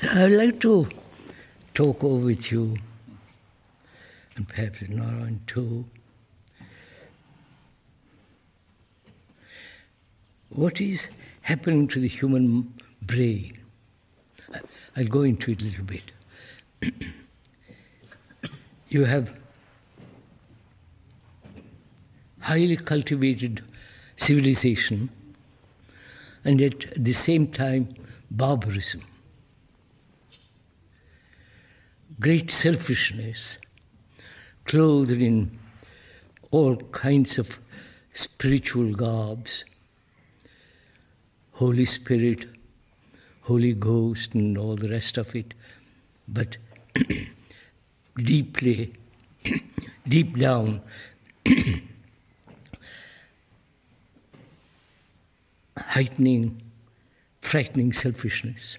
So I would like to talk over with you, and perhaps an hour and two, what is happening to the human brain. I'll go into it a little bit. You have highly cultivated civilization, and yet at the same time barbarism. Great selfishness, clothed in all kinds of spiritual garbs, Holy Spirit, Holy Ghost, and all the rest of it, but deep down, heightening, frightening selfishness.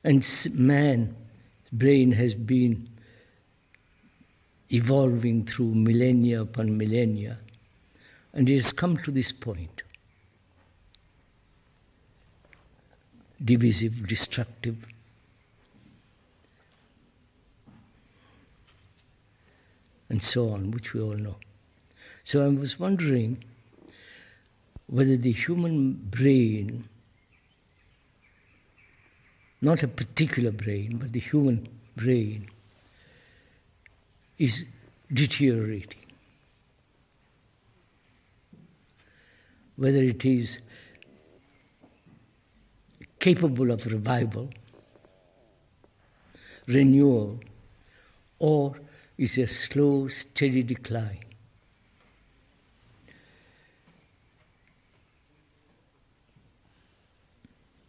And man's brain has been evolving through millennia upon millennia, and it has come to this point. Divisive, destructive. And so on, which we all know. So I was wondering whether the human brain, not a particular brain, but the human brain, is deteriorating. Whether it is capable of revival, renewal, or is a slow, steady decline.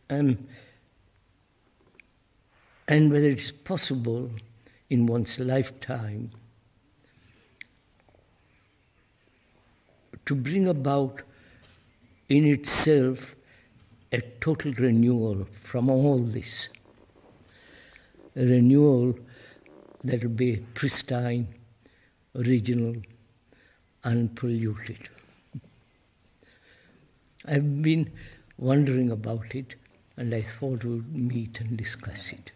And whether it's possible in one's lifetime to bring about in itself a total renewal from all this. A renewal that will be pristine, original, unpolluted. I've been wondering about it, and I thought we would meet and discuss it.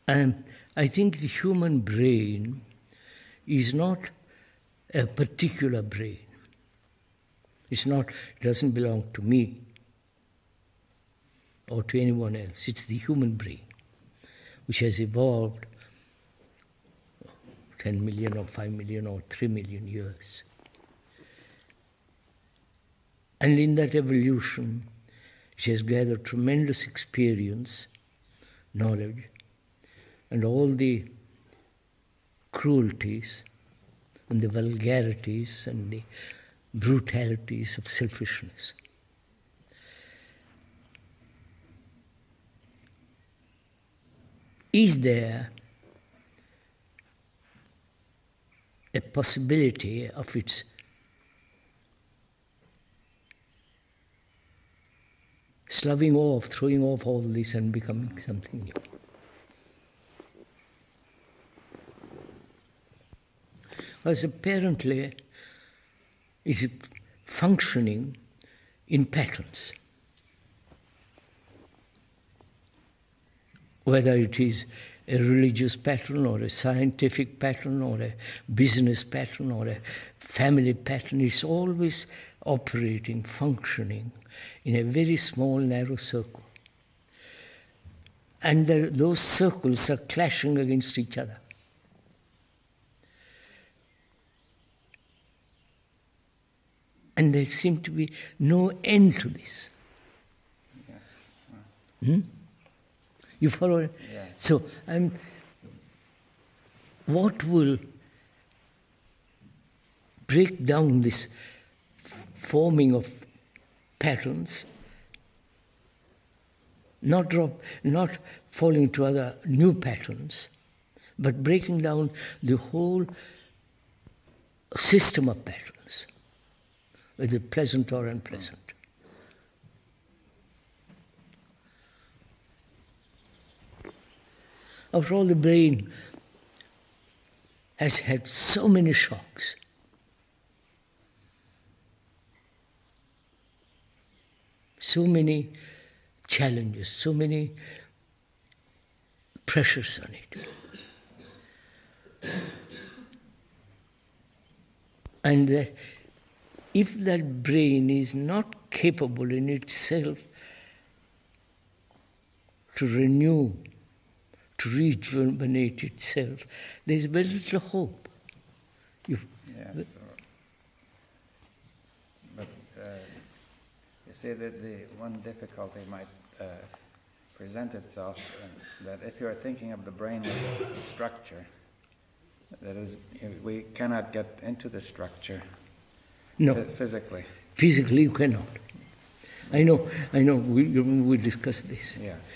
And I think the human brain is not a particular brain. It doesn't belong to me or to anyone else. It's the human brain, which has evolved 10 million or 5 million or 3 million years. And in that evolution, it has gathered tremendous experience, knowledge, and all the cruelties and the vulgarities and the brutalities of selfishness. Is there a possibility of its sloughing off, throwing off all this and becoming something new? Because apparently it's functioning in patterns. Whether it is a religious pattern or a scientific pattern or a business pattern or a family pattern, it's always operating, functioning in a very small, narrow circle. And those circles are clashing against each other. And there seems to be no end to this. Yes. You follow it? Yes. So, what will break down this forming of patterns, not falling into other new patterns, but breaking down the whole system of patterns, whether pleasant or unpleasant. After all, the brain has had so many shocks. so many challenges, so many pressures on it. And that if that brain is not capable in itself to renew, to rejuvenate itself, there is very little hope. Yes. But you see that the one difficulty might present itself, that if you are thinking of the brain as a structure, that is, we cannot get into the structure. No. Physically. Physically you cannot. I know, we discussed this. Yes.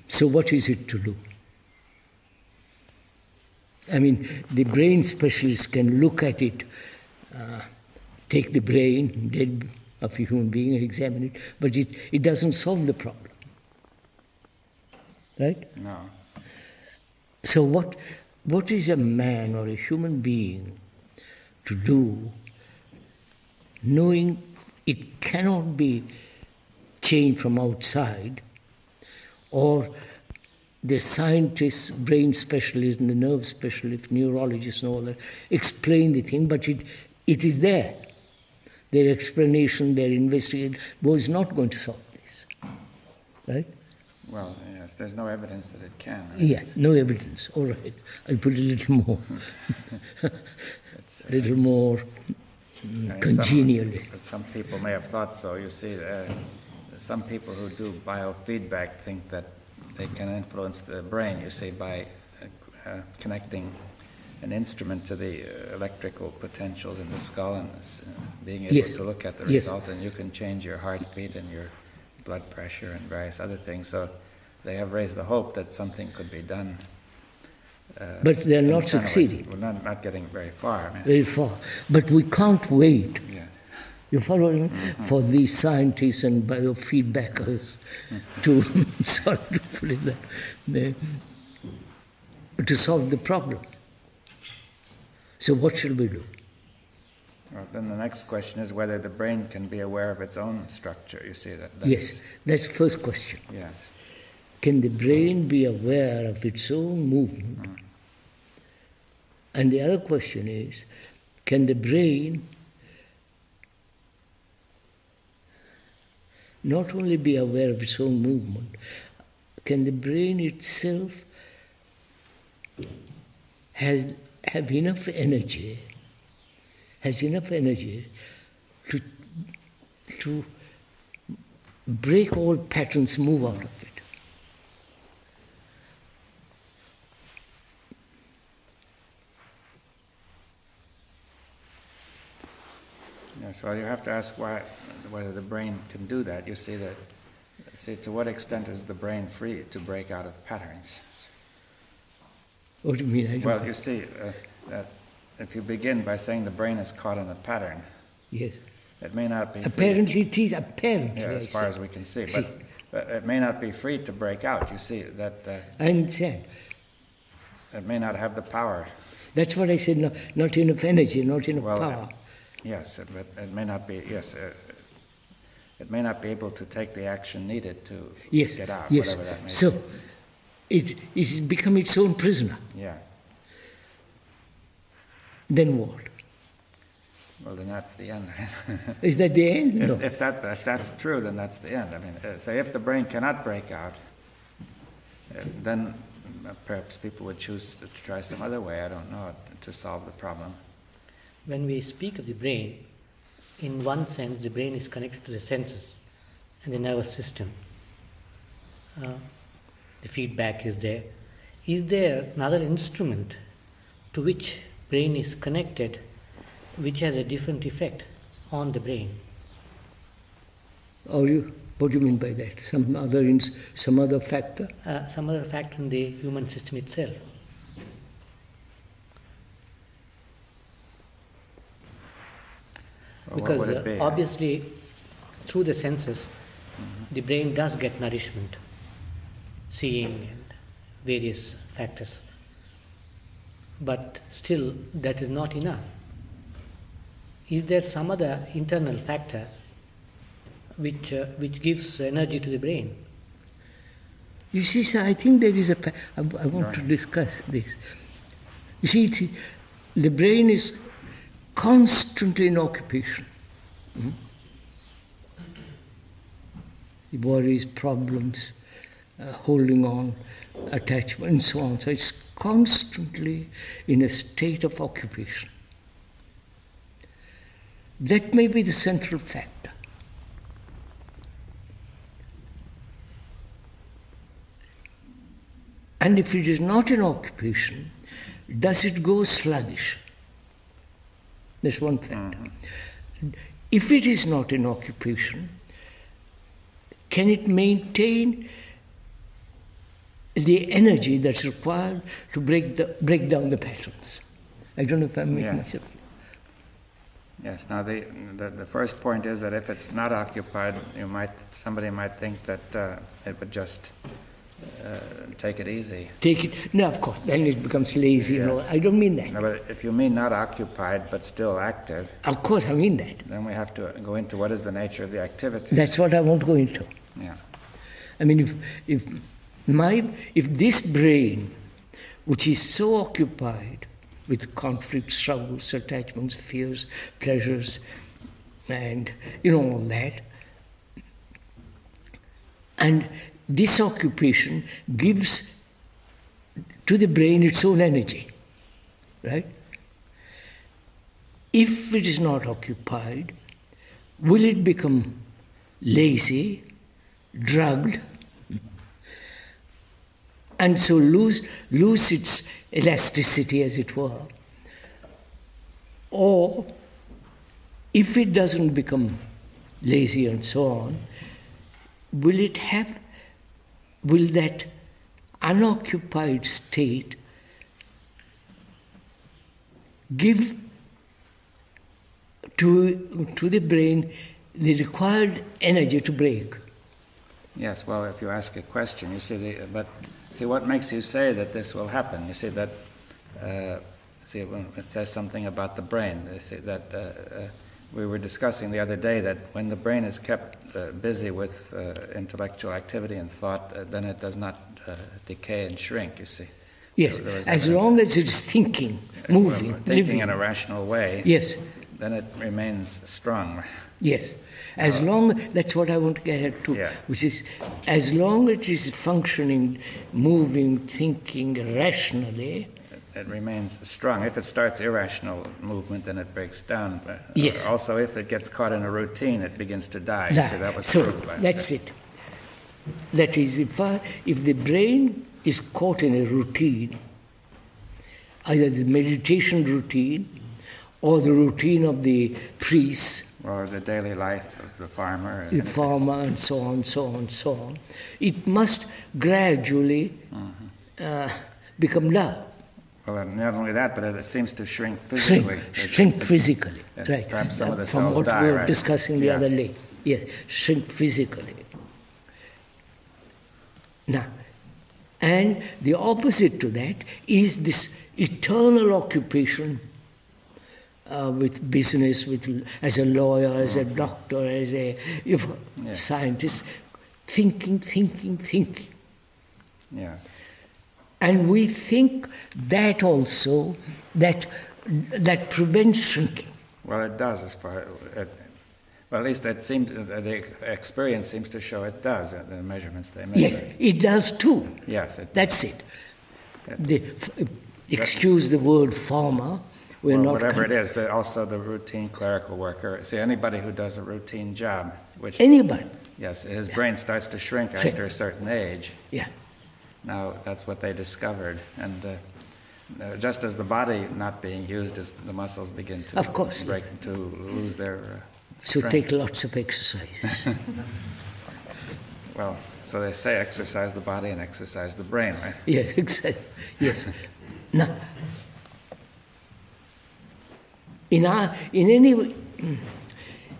So what is it to do? I mean, the brain specialist can look at it, take the brain dead of a human being and examine it, but it doesn't solve the problem. Right? No. So what is a man or a human being to do, knowing it cannot be changed from outside, or the scientists, brain specialists, and the nerve specialists, neurologists and all that, explain the thing, but it is there. Their explanation, their investigation was not going to solve this. Right? Well, yes, there's no evidence that it can. Right? Yes, no evidence. All right. I'll put a little more. A little more congenially. Some people may have thought so. You see, some people who do biofeedback think that they can influence the brain, you see, by connecting an instrument to the electrical potentials in the skull and being able to look at the result, and you can change your heartbeat and your blood pressure and various other things. So they have raised the hope that something could be done. But they're not succeeding. We're not getting very far. Very far. But we can't wait. Yes. You follow me? Mm-hmm. For these scientists and biofeedbackers to to solve the problem. So what shall we do? Well, then the next question is whether the brain can be aware of its own structure. You see that? Yes, that's the first question. Yes. Can the brain be aware of its own movement? Mm. And the other question is, can the brain not only be aware of its own movement, can the brain itself have enough energy, to break all patterns, move out of it? Yes, well, you have to ask whether the brain can do that. You see that. See, to what extent is the brain free to break out of patterns? What do you mean? Well, you see, that if you begin by saying the brain is caught in a pattern, yes, it may not be apparently free. It is apparently. Yeah, as far as we can see, but it may not be free to break out. You see that. I understand. It may not have the power. That's what I said. Not enough energy, not enough power. Yes, but it may not be. Yes, it may not be able to take the action needed to get out, whatever that may be. So, it's become its own prisoner. Yeah. Then what? Well, then that's the end. Is that the end? No. If that's true, then that's the end. I mean, so if the brain cannot break out, then perhaps people would choose to try some other way, I don't know, to solve the problem. When we speak of the brain, in one sense, the brain is connected to the senses and the nervous system. The feedback is there. Is there another instrument to which brain is connected, which has a different effect on the brain? What do you mean by that? Some other factor? Some other factor in the human system itself. Because obviously, through the senses, the brain does get nourishment, seeing and various factors. But still, that is not enough. Is there some other internal factor which gives energy to the brain. You see, sir, I think there is I want to discuss this. You see, the brain is constantly in occupation. The worries, problems, holding on, attachment, and so on. So it's constantly in a state of occupation. That may be the central factor. And if it is not in occupation, does it go sluggish? That's one factor. If it is not in occupation, can it maintain the energy that's required to break down the patterns? I don't know if I'm making myself clear. Yes. Now the first point is that if it's not occupied, somebody might think that it would just take it easy. No, of course. Then it becomes lazy. Yes. No, I don't mean that. No, but if you mean not occupied but still active, Of course, I mean that. then we have to go into what is the nature of the activity. That's what I want to go into. Yeah. I mean, if this brain, which is so occupied with conflict, struggles, attachments, fears, pleasures, and all that, and this occupation gives to the brain its own energy, right? If it is not occupied, will it become lazy, drugged, and so lose its elasticity, as it were? Or if it doesn't become lazy and so on, will that unoccupied state give to the brain the required energy to break? Yes. Well, if you ask a question, you see, but what makes you say that this will happen? You see that. When it says something about the brain. They say that we were discussing the other day that when the brain is kept busy with intellectual activity and thought, then it does not decay and shrink. You see. Yes, as long as it's thinking, moving, thinking living in a rational way. Yes. Then it remains strong. Yes. As long, that's what I want to get at too, Yeah. which is, as long as it is functioning, moving, thinking rationally, it remains strong. If it starts irrational movement, then it breaks down. Yes. Also, if it gets caught in a routine, it begins to die. that. So that was So proved by that's it. That is, if the brain is caught in a routine, either the meditation routine or the routine of the priest, or the daily life of the farmer. the farmer, and so on, so on, so on, it must gradually become dull. Well, and not only that, but it seems to shrink physically. Shrink physically, Yes, right. perhaps some of the From cells what die, we were right? discussing the Yeah. other day. Yes, shrink physically. Now, and the opposite to that is this eternal occupation with business, as a lawyer, as a doctor, as a scientist, thinking. Yes. And we think that also, that prevents shrinking. Well, it does, well, at least it seems, the experience seems to show it does, the measurements they make. Yes, it does too. Yes, it does. That's it. Excuse the word farmer. We're not whatever it is, also the routine clerical worker. See, anybody who does a routine job, which... Anybody. Yes, his brain starts to shrink after a certain age. Yeah. Now, that's what they discovered. And just as the body not being used, as the muscles begin to Of course. to lose their So strength. take lots of exercise. Well, so they say exercise the body and exercise the brain, right? Yes, exactly. Yes. Now,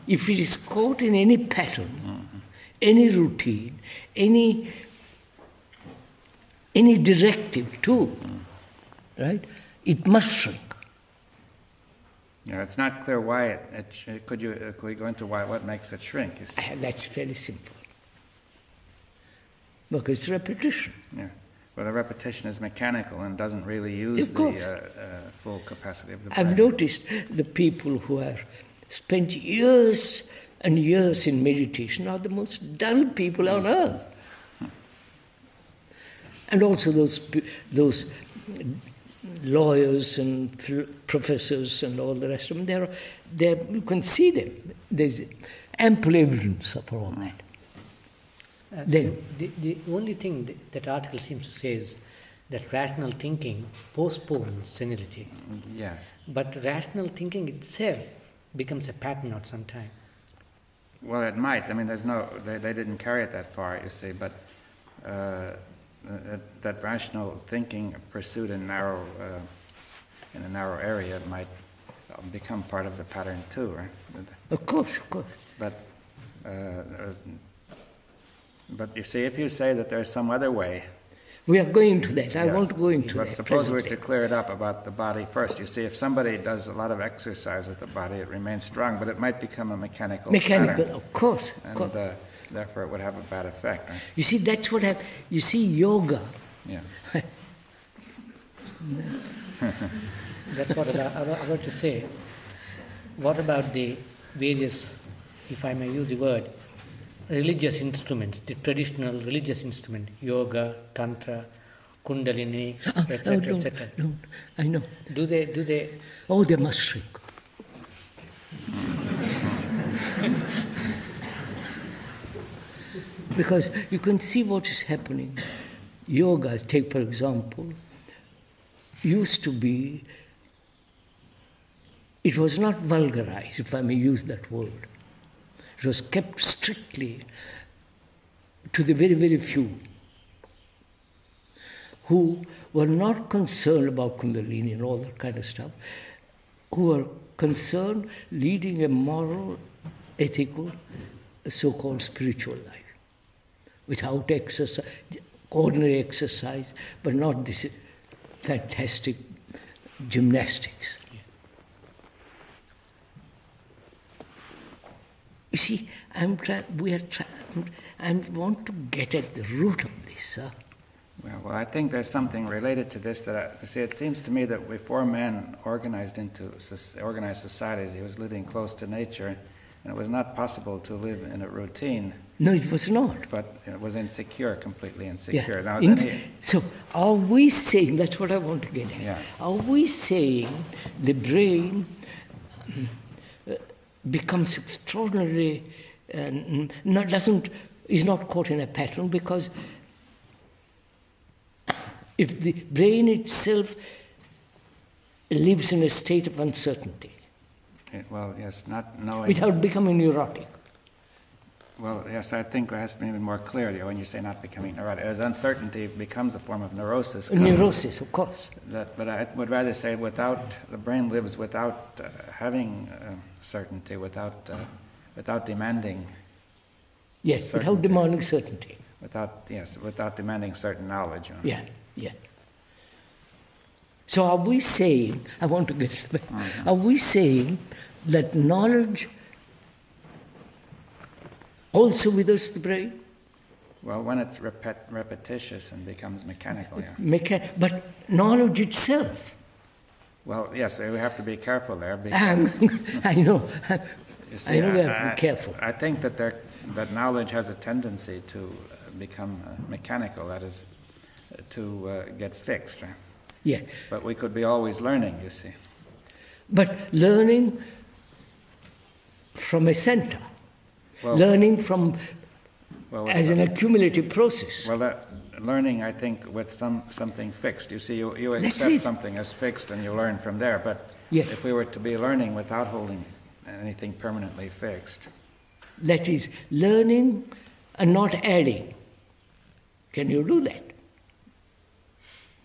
if it is caught in any pattern, any routine, any directive too, right? It must shrink. Yeah, it's not clear why could we go into what makes it shrink? You see? That's very simple. Because repetition. Yeah. Well, the repetition is mechanical and doesn't really use the full capacity of the brain. I've noticed the people who have spent years and years in meditation are the most dull people on earth. And also those lawyers and professors and all the rest of them, you can see them. There's ample evidence of all that. The only thing that article seems to say is that rational thinking postpones senility. Yes. But rational thinking itself becomes a pattern at some time. Well, it might. I mean, they didn't carry it that far, you see, but that rational thinking pursued in a narrow area might become part of the pattern too, right? Of course. But you see, if you say that there's some other way... We are going to that. I yes, want to go into that. But suppose we were presently. to clear it up about the body first. You see, if somebody does a lot of exercise with the body, it remains strong, but it might become a mechanical pattern. Of course. And therefore it would have a bad effect. Right? You see, that's what happens. You see, yoga. Yeah. That's what I want to say. What about the various, if I may use the word, religious instruments, the traditional religious instrument, yoga, tantra, kundalini, etc., etc. No, I know. Do they? Oh, they must shrink. Because you can see what is happening. Yoga, take for example, used to be, it was not vulgarized, if I may use that word. It was kept strictly to the very, very few who were not concerned about Kundalini and all that kind of stuff, who were concerned leading a moral, ethical, so-called spiritual life, without exercise, ordinary exercise, but not this fantastic gymnastics. You see, I want to get at the root of this. Well, I think there's something related to this it seems to me that before man organized organized societies, he was living close to nature, and it was not possible to live in a routine. No, it was not. But it was completely insecure. Yeah. Now, So are we saying, that's what I want to get at, yeah. Are we saying the brain becomes extraordinarily, is not caught in a pattern, because if the brain itself lives in a state of uncertainty, well, yes, not knowing... without becoming neurotic. Well, yes, I think it has to be even more clear when you say not becoming neurotic. As uncertainty bemes a form of neurosis. Neurosis, of course. But I would rather say the brain lives without having certainty, without demanding. Yes, certainty. without demanding certainty. Without demanding certain knowledge. You know? Yeah. So are we saying, I want to get back, are we saying that knowledge also withers the brain? Well, when it's repetitious and becomes mechanical, yeah. But knowledge itself. Well, yes, we have to be careful there. Because, I know. you see, I know we have to be careful. I think that knowledge has a tendency to become mechanical, that is, to get fixed. Right? Yeah. But we could be always learning, you see. But learning from a center. Well, learning from as an accumulative process. Well, that learning, I think, with something fixed. You see, you accept something as fixed and you learn from there. But yes. If we were to be learning without holding anything permanently fixed. That is, learning and not adding. Can you do that?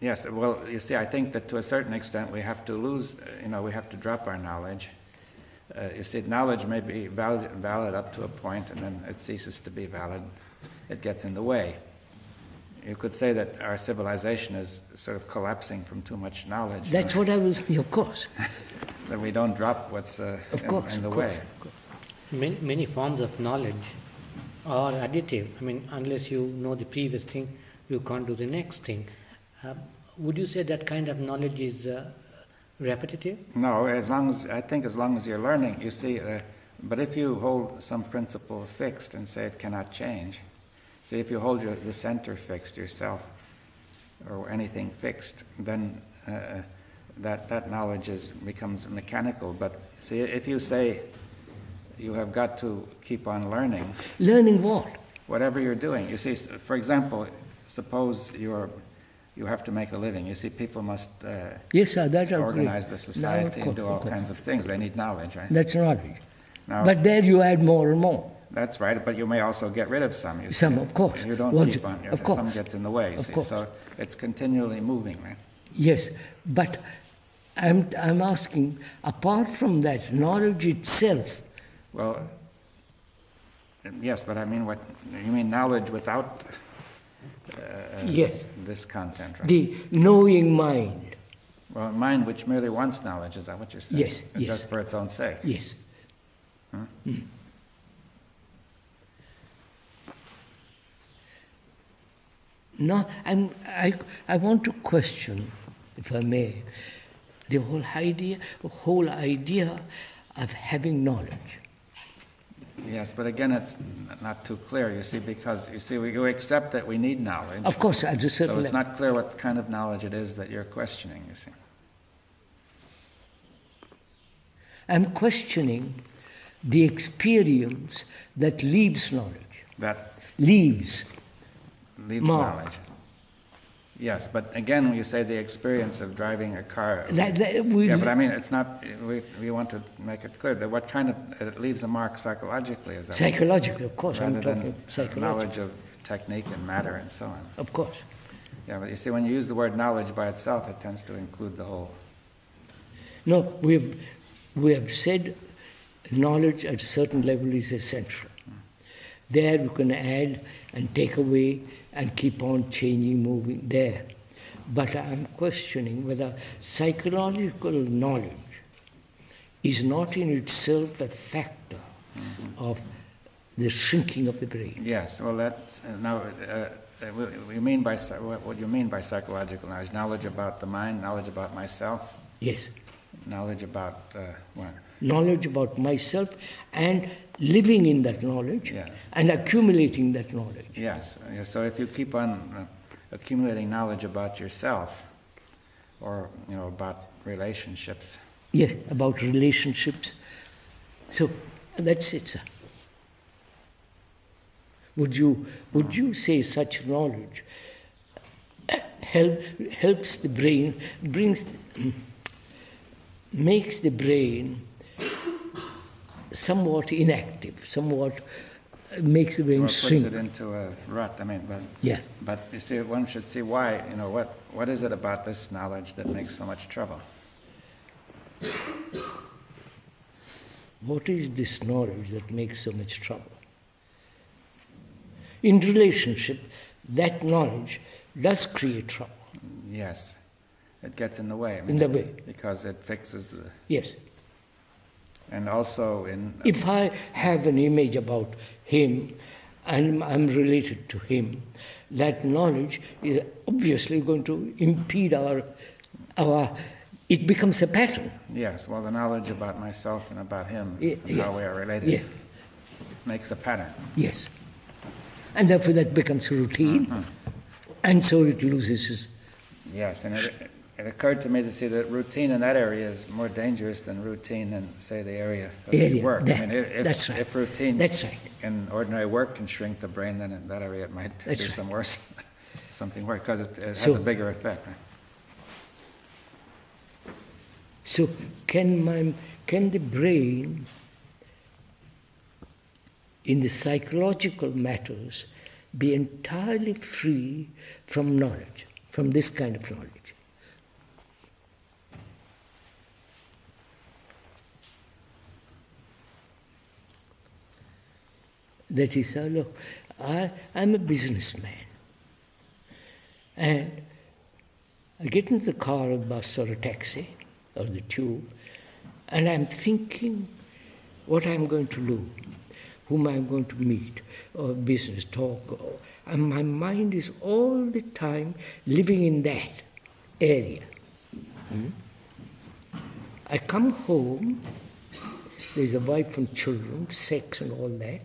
Yes, well, you see, I think that to a certain extent we have to lose, we have to drop our knowledge. You see, knowledge may be valid up to a point, and then it ceases to be valid. It gets in the way. You could say that our civilization is sort of collapsing from too much knowledge. That's what I was, of course. that we don't drop what's in the way. Many forms of knowledge are additive. I mean, unless you know the previous thing, you can't do the next thing. Would you say that kind of knowledge is repetitive? No, as long as you're learning, you see. But if you hold some principle fixed and say it cannot change, see, if you hold the center fixed, yourself, or anything fixed, then that knowledge becomes mechanical. But see, if you say you have got to keep on learning. Learning what? Whatever you're doing. You see, for example, suppose you have to make a living. You see, people must yes, sir, that's organize the society and do all kinds of things. They need knowledge, right? That's knowledge. Now, but there you add more and more. That's right, but you may also get rid of some. You some, see. Of course. You don't keep on. Of course. Some gets in the way, you see. Course. So it's continually moving, right? Yes, but I'm asking, apart from that, knowledge itself. Well, yes, but I mean, what you mean knowledge without yes. this content, right? The knowing mind. Well, mind which merely wants knowledge, is that what you're saying? Yes, yes. Just for its own sake? Yes. Huh? Mm. No, I want to question, if I may, the whole idea of having knowledge. Yes, but again, it's not too clear, you see, because, you see, you accept that we need knowledge. Of course, at a certain level. So it's not clear what kind of knowledge it is that you're questioning, you see. I'm questioning the experience that leaves knowledge. That leaves knowledge. Yes, but again, when you say the experience of driving a car, but I mean, it's not. We want to make it clear that what kind of it leaves a mark psychologically, is that psychologically, of course. Rather I'm talking than psychological knowledge of technique and matter and so on. Of course. Yeah, but you see, when you use the word knowledge by itself, it tends to include the whole. No, we have said knowledge at a certain level is essential. There you can add and take away and keep on changing, moving there. But I'm questioning whether psychological knowledge is not in itself a factor of the shrinking of the brain. Yes, well, that's now. We mean by what do you mean by psychological knowledge? Knowledge about the mind, knowledge about myself. Yes. Knowledge about what? Knowledge about myself and living in that knowledge and accumulating that knowledge. Yes. So if you keep on accumulating knowledge about yourself, or about relationships. Yes, about relationships. So that's it, sir. Would you say such knowledge helps the brain, makes the brain somewhat inactive, somewhat makes the brain shrink. Puts it into a rut. I mean, yeah. But you see, one should see why. What is it about this knowledge that makes so much trouble? What is this knowledge that makes so much trouble? In relationship, that knowledge does create trouble. Yes, it gets in the way. In the way. Because it fixes the... Yes. And also if I have an image about him and I'm related to him, that knowledge is obviously going to impede our it becomes a pattern. Yes, well, the knowledge about myself and about him and how we are related makes a pattern. Yes. And therefore that becomes routine, and so it loses its... Yes, and it occurred to me to see that routine in that area is more dangerous than routine in, say, the area of work. That's right. If routine that's right. in ordinary work can shrink the brain, then in that area it might do some worse, something worse, because it has a bigger effect. Right? So can the brain, in the psychological matters, be entirely free from knowledge, from this kind of knowledge? That is, look, I'm a businessman, and I get into the car or bus or a taxi or the tube, and I'm thinking what I'm going to do, whom I'm going to meet, or business talk, and my mind is all the time living in that area. I come home, there's a wife and children, sex and all that.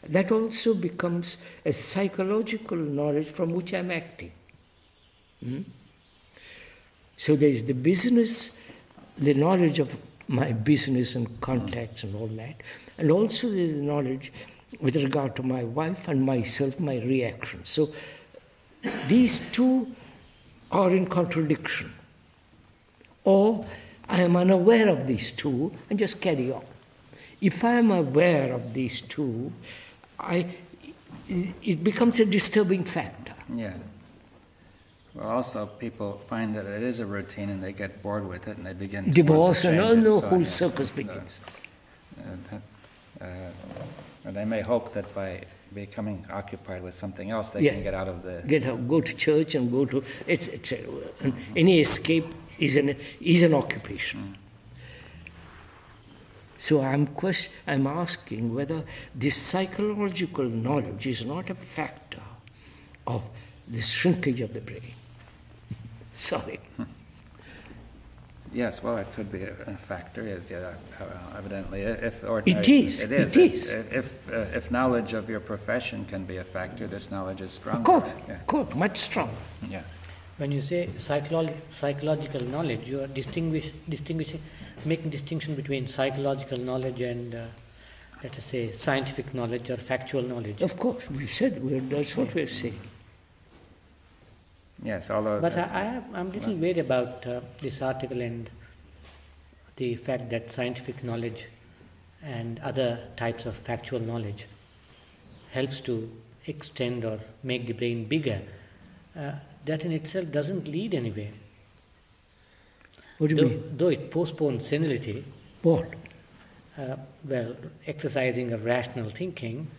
That also becomes a psychological knowledge from which I'm acting. So there's the business, the knowledge of my business and contacts and all that, and also there's the knowledge with regard to my wife and myself, my reactions. So these two are in contradiction. Or I am unaware of these two and just carry on. If I am aware of these two, it becomes a disturbing factor. Yeah. Well, also people find that it is a routine and they get bored with it and they begin to divorce want to change and all it, the so whole on, circus begins. And they may hope that by becoming occupied with something else, they Yes. can get out of the... Go to church and go to... any escape is an occupation. So I'm asking whether this psychological knowledge is not a factor of the shrinkage of the brain. Sorry. Yes, well, it could be a factor, evidently. If ordinary, It is. If knowledge of your profession can be a factor, this knowledge is stronger. Of course, much stronger. Yes. When you say psychological knowledge, you are making distinction between psychological knowledge and, let us say, scientific knowledge or factual knowledge. Of course, that's what we're saying. Yes, although... But I'm a little worried about this article and the fact that scientific knowledge and other types of factual knowledge helps to extend or make the brain bigger. That in itself doesn't lead anywhere. What do you mean? Though it postpones senility. What? Exercising of rational thinking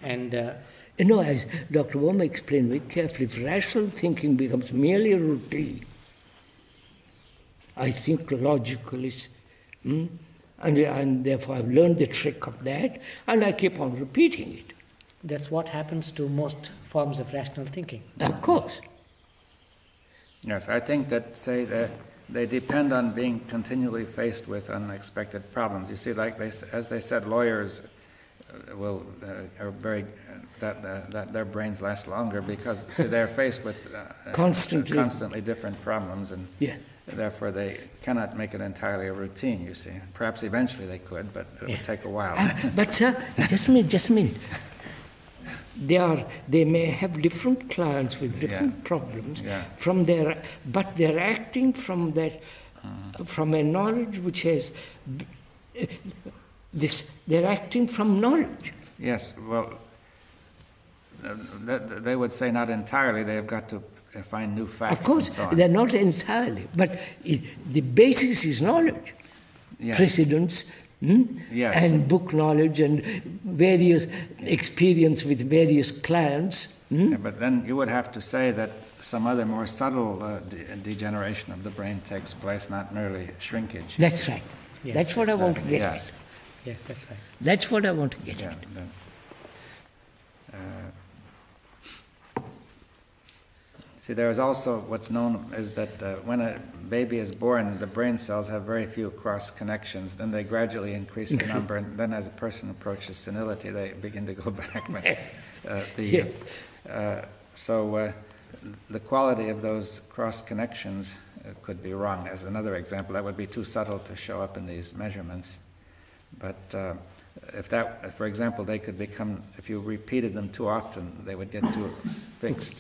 and... as Dr. Bohm explained very carefully, if rational thinking becomes merely a routine, I think logically, and therefore I've learned the trick of that, and I keep on repeating it. That's what happens to most forms of rational thinking. Of course. Yes, I think that, say, that they depend on being continually faced with unexpected problems. You see, as they said, lawyers are very that their brains last longer because they're faced with constantly different problems, and therefore they cannot make it entirely a routine. You see, perhaps eventually they could, but it would take a while. But sir, just a minute. They may have different clients with different problems but they're acting from that from a knowledge which has they're acting from knowledge. Yes, well, they would say not entirely. They've got to find new facts. Of course, and so on. they're not entirely, but the basis is knowledge, precedents, and book knowledge and various experience with various clients. But then you would have to say that some other more subtle degeneration of the brain takes place, not merely shrinkage. That's right. Yes. That's what I want to get at. Yeah, that's right. That's what I want to get at. See, there is also what's known is that when a baby is born, the brain cells have very few cross connections. Then they gradually increase in number, and then as a person approaches senility, they begin to go back. So the quality of those cross connections could be wrong. As another example, that would be too subtle to show up in these measurements. But for example, they could become, if you repeated them too often, they would get too fixed.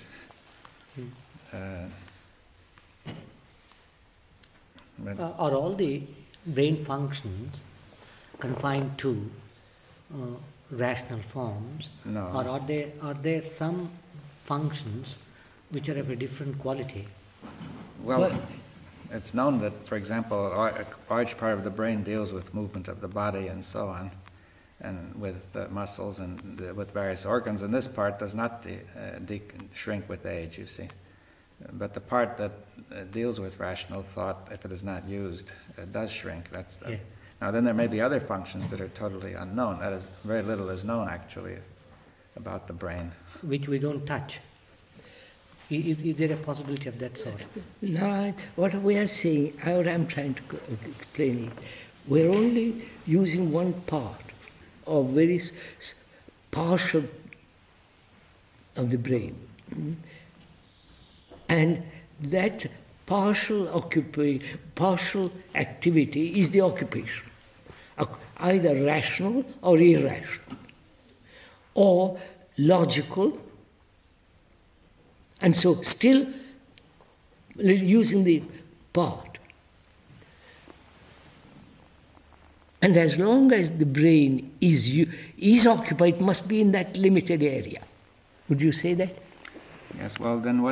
Are all the brain functions confined to rational forms? No. Or are there some functions which are of a different quality? Well, it's known that, for example, a large part of the brain deals with movement of the body and so on, and with muscles and with various organs, and this part does not shrink with age, you see. But the part that deals with rational thought, if it is not used, does shrink. That's the, Yeah. Now then there may be other functions that are totally unknown. That is, very little is known actually about the brain. Which we don't touch. Is there a possibility of that sort? No, what we are saying, what I'm trying to explain it, we're only using one part of very partial of the brain. And that partial activity is the occupation, either rational or irrational, or logical, and so still using the part. And as long as the brain is occupied, it must be in that limited area. Would you say that? Yes, well then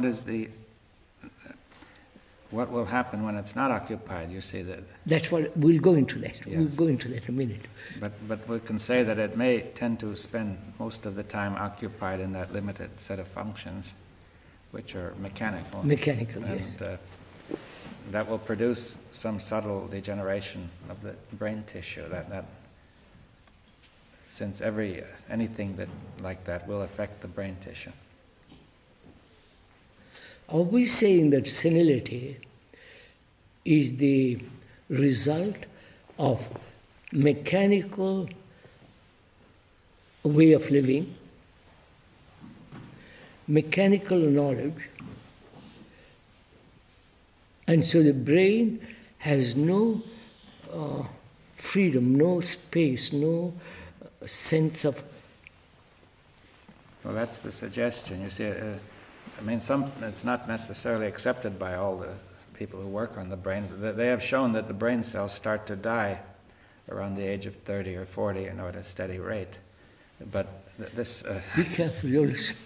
what will happen when it's not occupied? You see that. That's what we'll go into that. Yes. We'll go into that in a minute. But we can say that it may tend to spend most of the time occupied in that limited set of functions, which are mechanical. Mechanical, and, yes. That will produce some subtle degeneration of the brain tissue. That since anything like that will affect the brain tissue. Are we saying that senility is the result of mechanical way of living, mechanical knowledge, and so the brain has no freedom, no space, no sense of... Well, that's the suggestion. You see, it's not necessarily accepted by all the people who work on the brain. They have shown that the brain cells start to die around the age of 30 or 40, at a steady rate. But this... Be careful, you'll listen.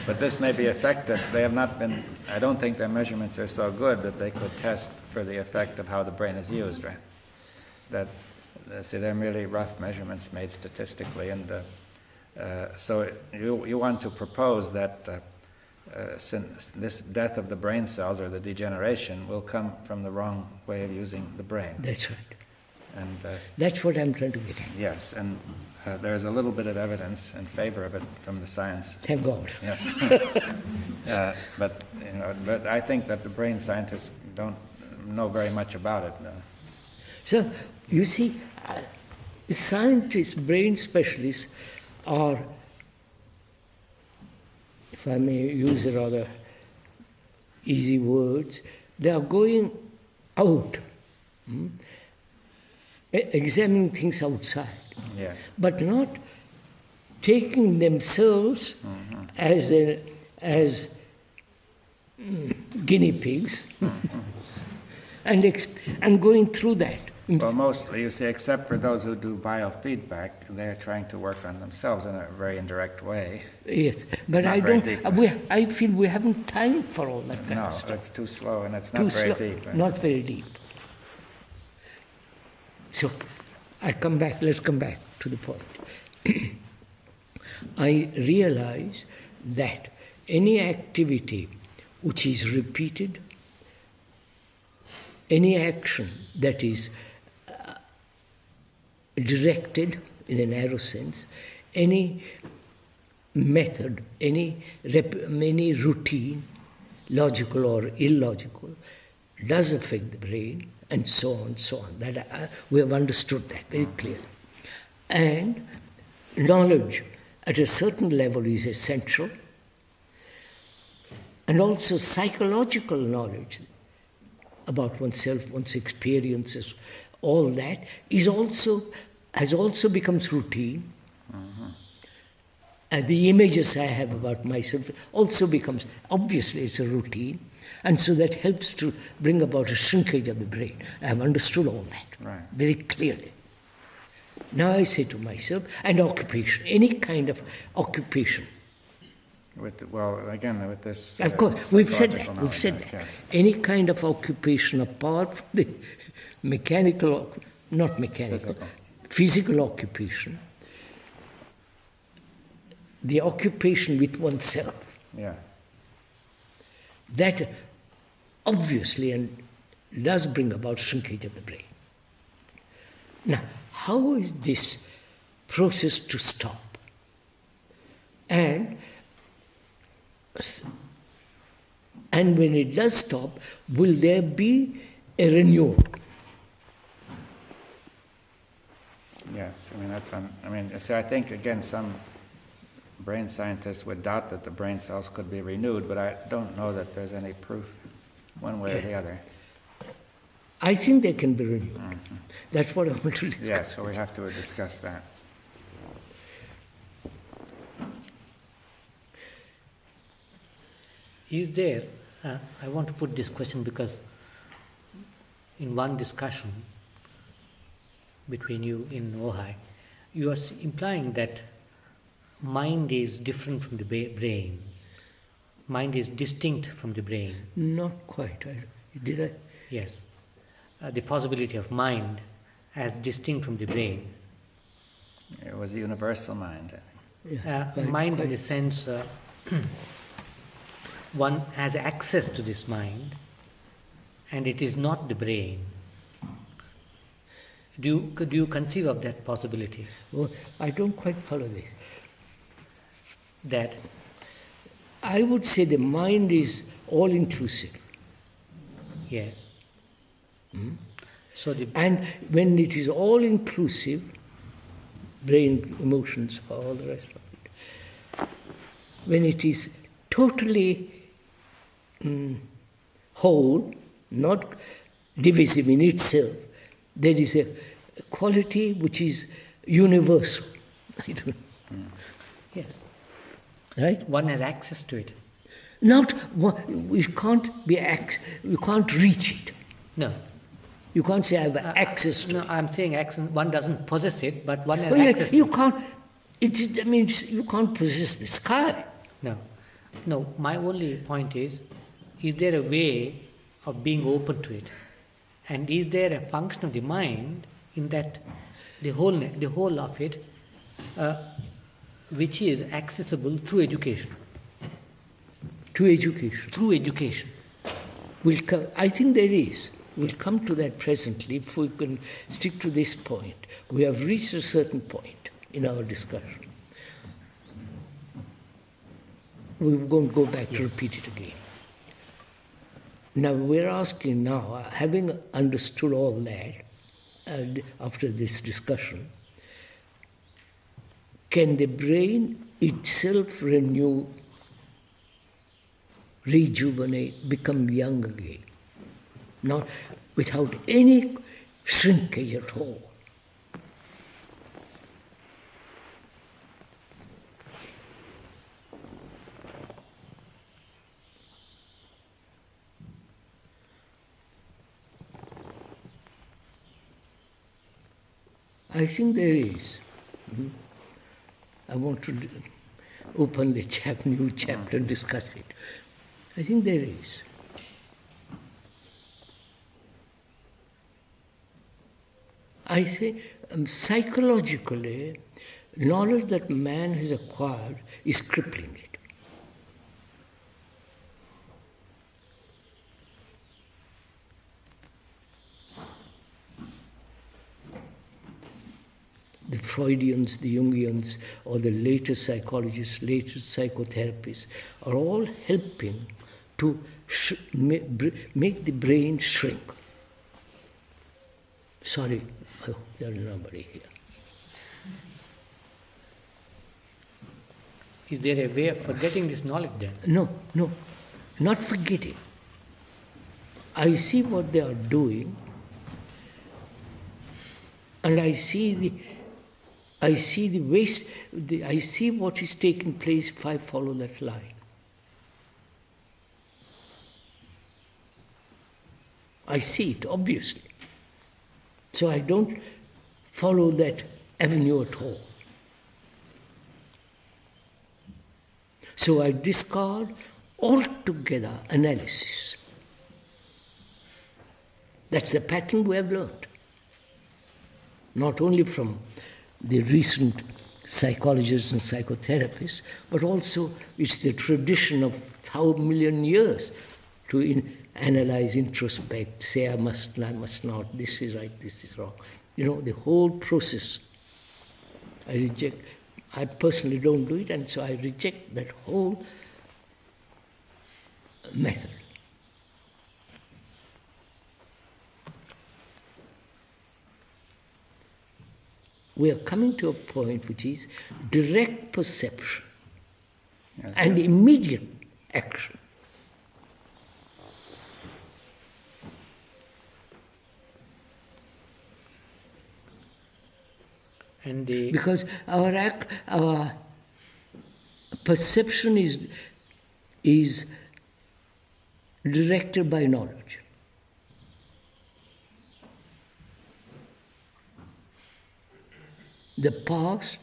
But this may be affected. They have not been... I don't think their measurements are so good that they could test for the effect of how the brain is used, right? They're merely rough measurements made statistically, and so you want to propose that since this death of the brain cells or the degeneration will come from the wrong way of using the brain. That's right. And that's what I'm trying to get at. yes, and there's a little bit of evidence in favor of it from the science. Thank God. Yes. But I think that the brain scientists don't know very much about it. So, you see, scientists, brain specialists are, if I may use a rather easy words, they are going out, examining things outside, Yes. but not taking themselves as guinea pigs and going through that. Well, mostly, you see, except for those who do biofeedback, they're trying to work on themselves in a very indirect way. Yes, but Not I very don't. deep. I feel we haven't time for all that kind No, of stuff. it's too slow and it's Too not very slow, deep. Right? Not very deep. So, let's come back to the point. I realize that any activity which is repeated, any action that is directed in a narrow sense, any method, any routine, logical or illogical, does affect the brain, and so on, so on. That we have understood that very clearly. And knowledge at a certain level is essential, and also psychological knowledge about oneself, one's experiences, all that has also becomes routine. And the images I have about myself also becomes, obviously it's a routine, and so that helps to bring about a shrinkage of the brain. I have understood all that very clearly. Now I say to myself, and occupation, any kind of occupation. With this... Of course, we've said that. psychological We've said knowledge, that. yes. Any kind of occupation apart from the physical occupation, the occupation with oneself, Yeah. That obviously and does bring about shrinkage of the brain. Now, how is this process to stop? And when it does stop, will there be a renewal? Yes, I think again some brain scientists would doubt that the brain cells could be renewed, but I don't know that there's any proof one way or the other. I think they can be renewed. Mm-hmm. That's what I want to discuss. Yes, so we have to discuss that. Is there, I want to put this question because in one discussion between you in Ojai, you are implying that mind is different from the brain. Mind is distinct from the brain. Not quite. Did I? Yes. The possibility of mind as distinct from the brain. It was a universal mind. Yeah, mind in the sense one has access to this mind and it is not the brain. Do you conceive of that possibility? Well, I don't quite follow this. That I would say the mind is all-inclusive. Yes. Hmm? So and when it is all-inclusive, brain, emotions, all the rest of it, when it is totally whole, not divisive in itself, there is a quality which is universal. Yes. Right? One has access to it. Not we can't reach it. No. You can't say I have access to it. No, I'm saying access. One doesn't possess it, but one has Well, access. You can't. It means you can't possess the sky. No. My only point is there a way of being open to it, and is there a function of the mind in that the whole of it, which is accessible through education? To education. Through education. I think there is. We'll come to that presently if we can stick to this point. We have reached a certain point in our discussion. We won't go back to repeat it again. Now we're asking now, having understood all that, after this discussion, can the brain itself renew, rejuvenate, become young again? Not without any shrinkage at all. I think there is. I want to open the new chapter and discuss it. I think there is. I think psychologically, knowledge that man has acquired is crippling it. The Freudians, the Jungians, or the latest psychologists, latest psychotherapists are all helping to make the brain shrink. Sorry, I hope there is nobody here. Is there a way of forgetting this knowledge then? No, not forgetting. I see what they are doing, and I see the waste. I see what is taking place if I follow that line. I see it obviously. So I don't follow that avenue at all. So I discard altogether analysis. That's the pattern we have learned. Not only from the recent psychologists and psychotherapists, but also it's the tradition of 1,000 million years to analyze, introspect, say I must not, this is right, this is wrong. The whole process I reject. I personally don't do it, and so I reject that whole method. We are coming to a point which is direct perception and immediate action. Because our perception is directed by knowledge. The past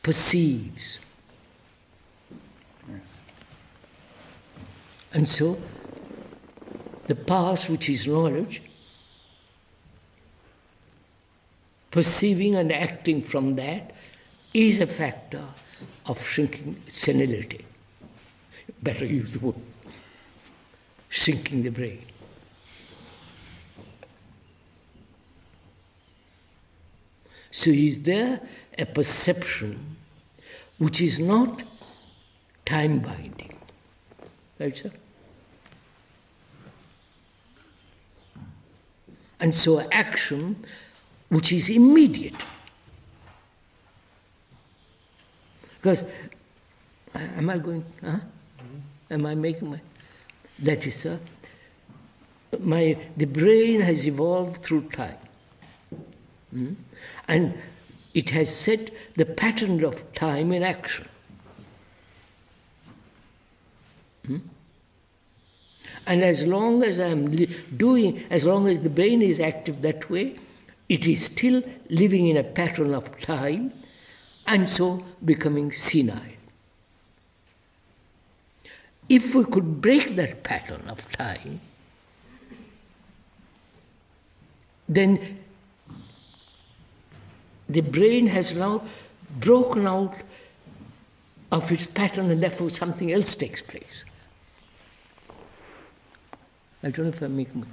perceives. Yes. And so, the past, which is knowledge, perceiving and acting from that, is a factor of shrinking senility. Better use the word. Shrinking the brain. So is there a perception which is not time-binding? Right, sir? And so action which is immediate. Because, am I going, am I making my, that is, sir, the brain has evolved through time. And it has set the pattern of time in action. And as long as as long as the brain is active that way, it is still living in a pattern of time, and so becoming senile. If we could break that pattern of time, then the brain has now broken out of its pattern, and therefore something else takes place. I don't know if I'm making.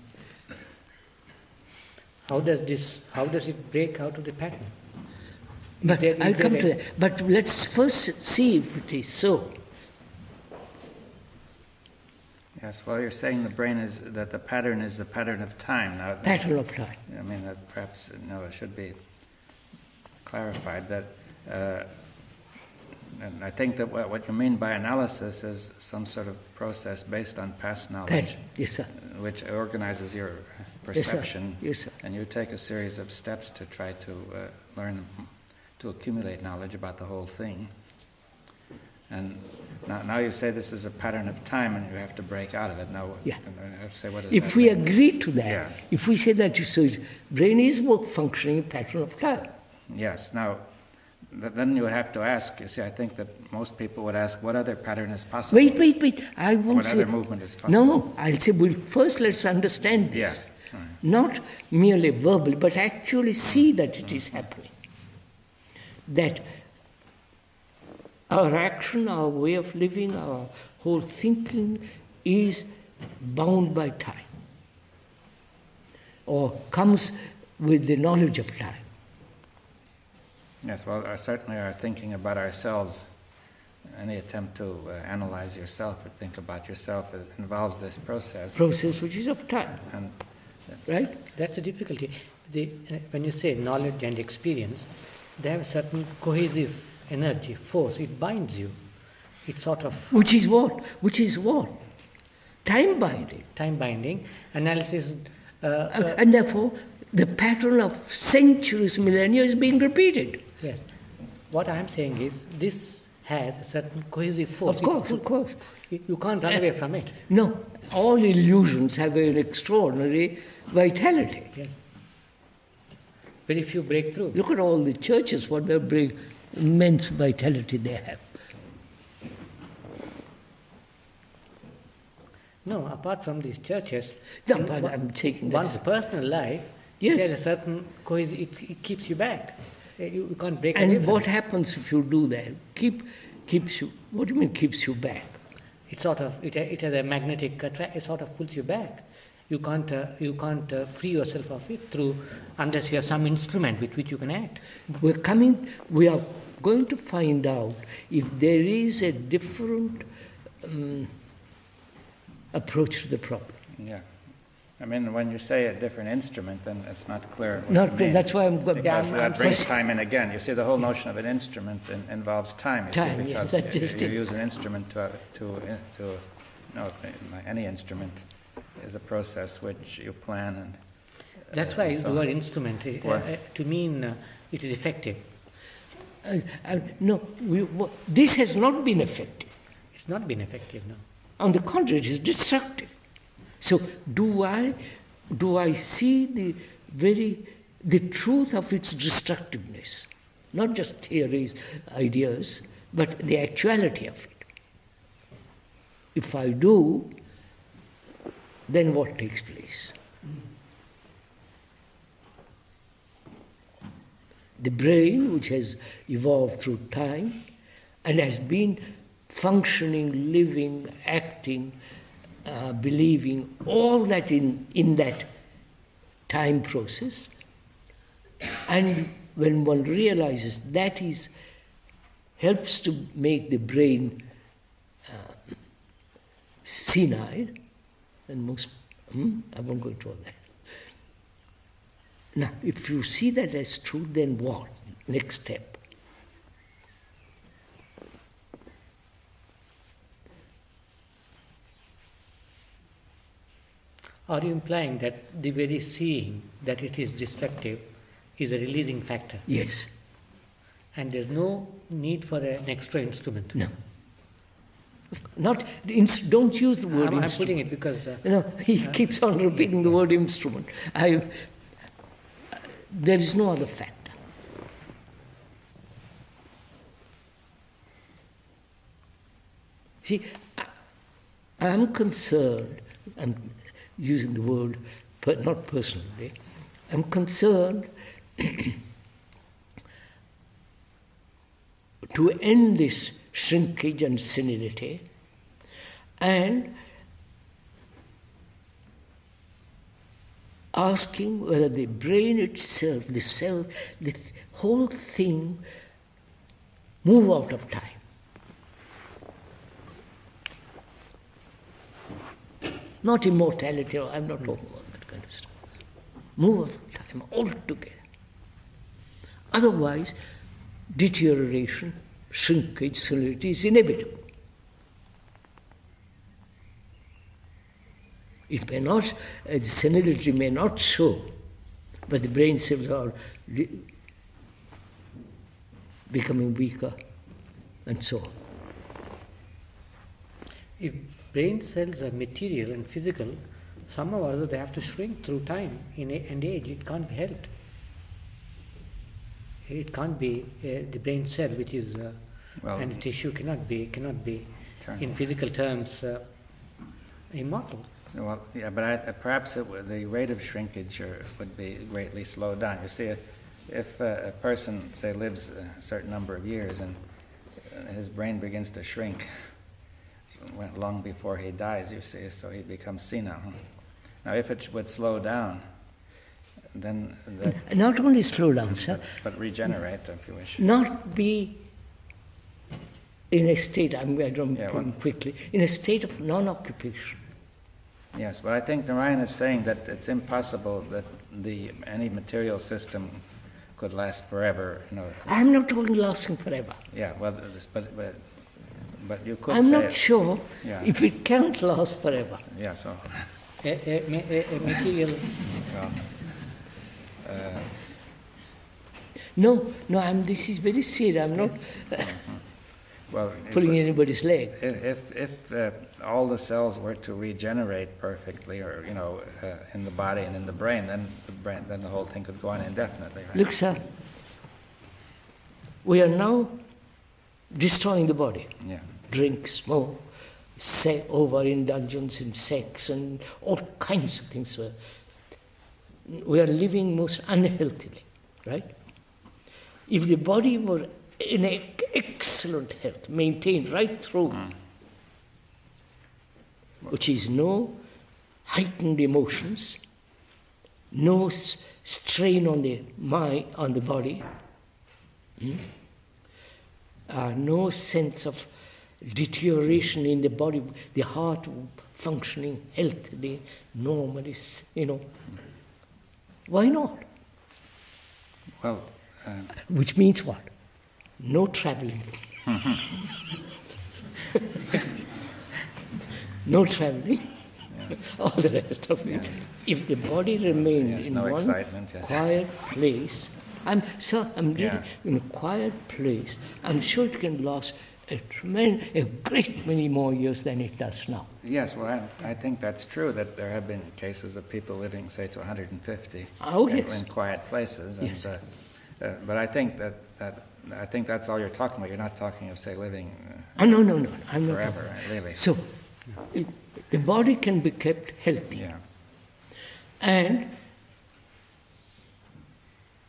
How does it break out of the pattern? But I'll come to that. But let's first see if it is so. Yes, well, you're saying the brain is that the pattern is the pattern of time. Now, pattern of time. I mean, that perhaps it should be clarified that. And I think that what you mean by analysis is some sort of process based on past knowledge, yes, sir, which organizes your perception, yes, sir. And you take a series of steps to try to learn, to accumulate knowledge about the whole thing. And now you say this is a pattern of time, and you have to break out of it. Now, yeah. I have to say, what does if that we mean? agree to that, yes. If we say that so brain is functioning pattern of time. Yes. Now, then you would have to ask, you see, I think that most people would ask, what other pattern is possible? Wait. I won't what say... What other movement is possible? No, I'll say, well, first let's understand this. Yes. Right. Not merely verbally, but actually see that it is happening. That our action, our way of living, our whole thinking is bound by time. Or comes with the knowledge of time. Yes, well, certainly our thinking about ourselves, any attempt to analyze yourself or think about yourself, it involves this process. Process which is of time. And, right? That's the difficulty. When you say knowledge and experience, they have a certain cohesive energy, force. It binds you. It sort of... Which is what? Time binding. Time binding. Analysis... and therefore, the pattern of centuries, millennia is being repeated. Yes. What I am saying is, this has a certain cohesive force. Of course. You can't run away from it. No. All illusions have an extraordinary vitality. Yes. But if you break through... Look at all the churches, what their immense vitality they have. No, apart from these churches... No, but I'm taking one's personal life, yes. There's a certain cohesive... It keeps you back. You can't break away And from what it. happens if you do that? Keeps you... What do you mean keeps you back? it has a magnetic attract. It sort of pulls you back. You can't free yourself of it unless you have some instrument with which you can act. We are going to find out if there is a different approach to the problem. Yeah. I mean, when you say a different instrument, then it's not clear what Not you mean. that's why I'm Because that brings time in again. You see, the whole notion of an instrument involves time. You Time, see, because yes, that's just you it. use an instrument any instrument is a process which you plan and. That's why so the word instrument, to mean it is effective. No, this has not been effective. It's not been effective, no. On the contrary, it is destructive. So do I see the truth of its destructiveness, not just theories, ideas, but the actuality of it. If I do, then what takes place? The brain, which has evolved through time and has been functioning, living, acting, believing, all that in that time process. And when one realizes that helps to make the brain senile, and I won't go into all that. Now, if you see that as true, then what? Next step. Are you implying that the very seeing that it is destructive is a releasing factor? Yes. And there's no need for an extra instrument? No. Don't use the word I'm instrument. putting it because... he keeps on repeating the word instrument. There is no other factor. See, I am concerned, I'm using the word, not personally, I'm concerned to end this shrinkage and senility and asking whether the brain itself, the cell, the whole thing move out of time. Not immortality, I'm not talking about that kind of stuff. Move out of time altogether. Otherwise, deterioration, shrinkage, senility is inevitable. It may not, senility may not show, but the brain cells are becoming weaker, and so on. If brain cells are material and physical, somehow or other they have to shrink through time and age. It can't be helped. It can't be the brain cell, which is and the tissue cannot be in physical terms immortal. Well, yeah, but perhaps the rate of shrinkage would be greatly slowed down. You see, if a person, say, lives a certain number of years and his brain begins to shrink long before he dies, you see, so he becomes senile. Now, if it would slow down, then... Not only slow down, sir. But regenerate, if you wish. Not be in a state, I'm going quickly, in a state of non-occupation. Yes, but I think Narayan is saying that it's impossible that any material system could last forever. I'm not talking lasting forever. Yeah, well, but you could I'm say not sure if it can't last forever. Yeah, so... A material... No, this is very serious. I'm not pulling anybody's leg. If all the cells were to regenerate perfectly, or in the body and in the brain, then the whole thing could go on indefinitely. Right? Look, sir, we are now destroying the body. Yeah. Drink, smoke, overindulgence in sex, and all kinds of things. We are living most unhealthily, right? If the body were in excellent health, maintained right through, which is no heightened emotions, no strain on the mind, on the body, no sense of deterioration in the body, the heart functioning healthily, normally, Why not? Well, which means what? No traveling. No traveling. Yes. All the rest of it. Yeah. If the body remains in no one excitement, yes. quiet place, I'm really Yeah. in a quiet place, I'm sure it can last a great many more years than it does now. Yes, well, I think that's true, that there have been cases of people living, say, to 150 in quiet places. Yes. And, but I think I think that's all you're talking about. You're not talking of, say, living No, I'm not. forever, really. So, the body can be kept healthy. Yeah. And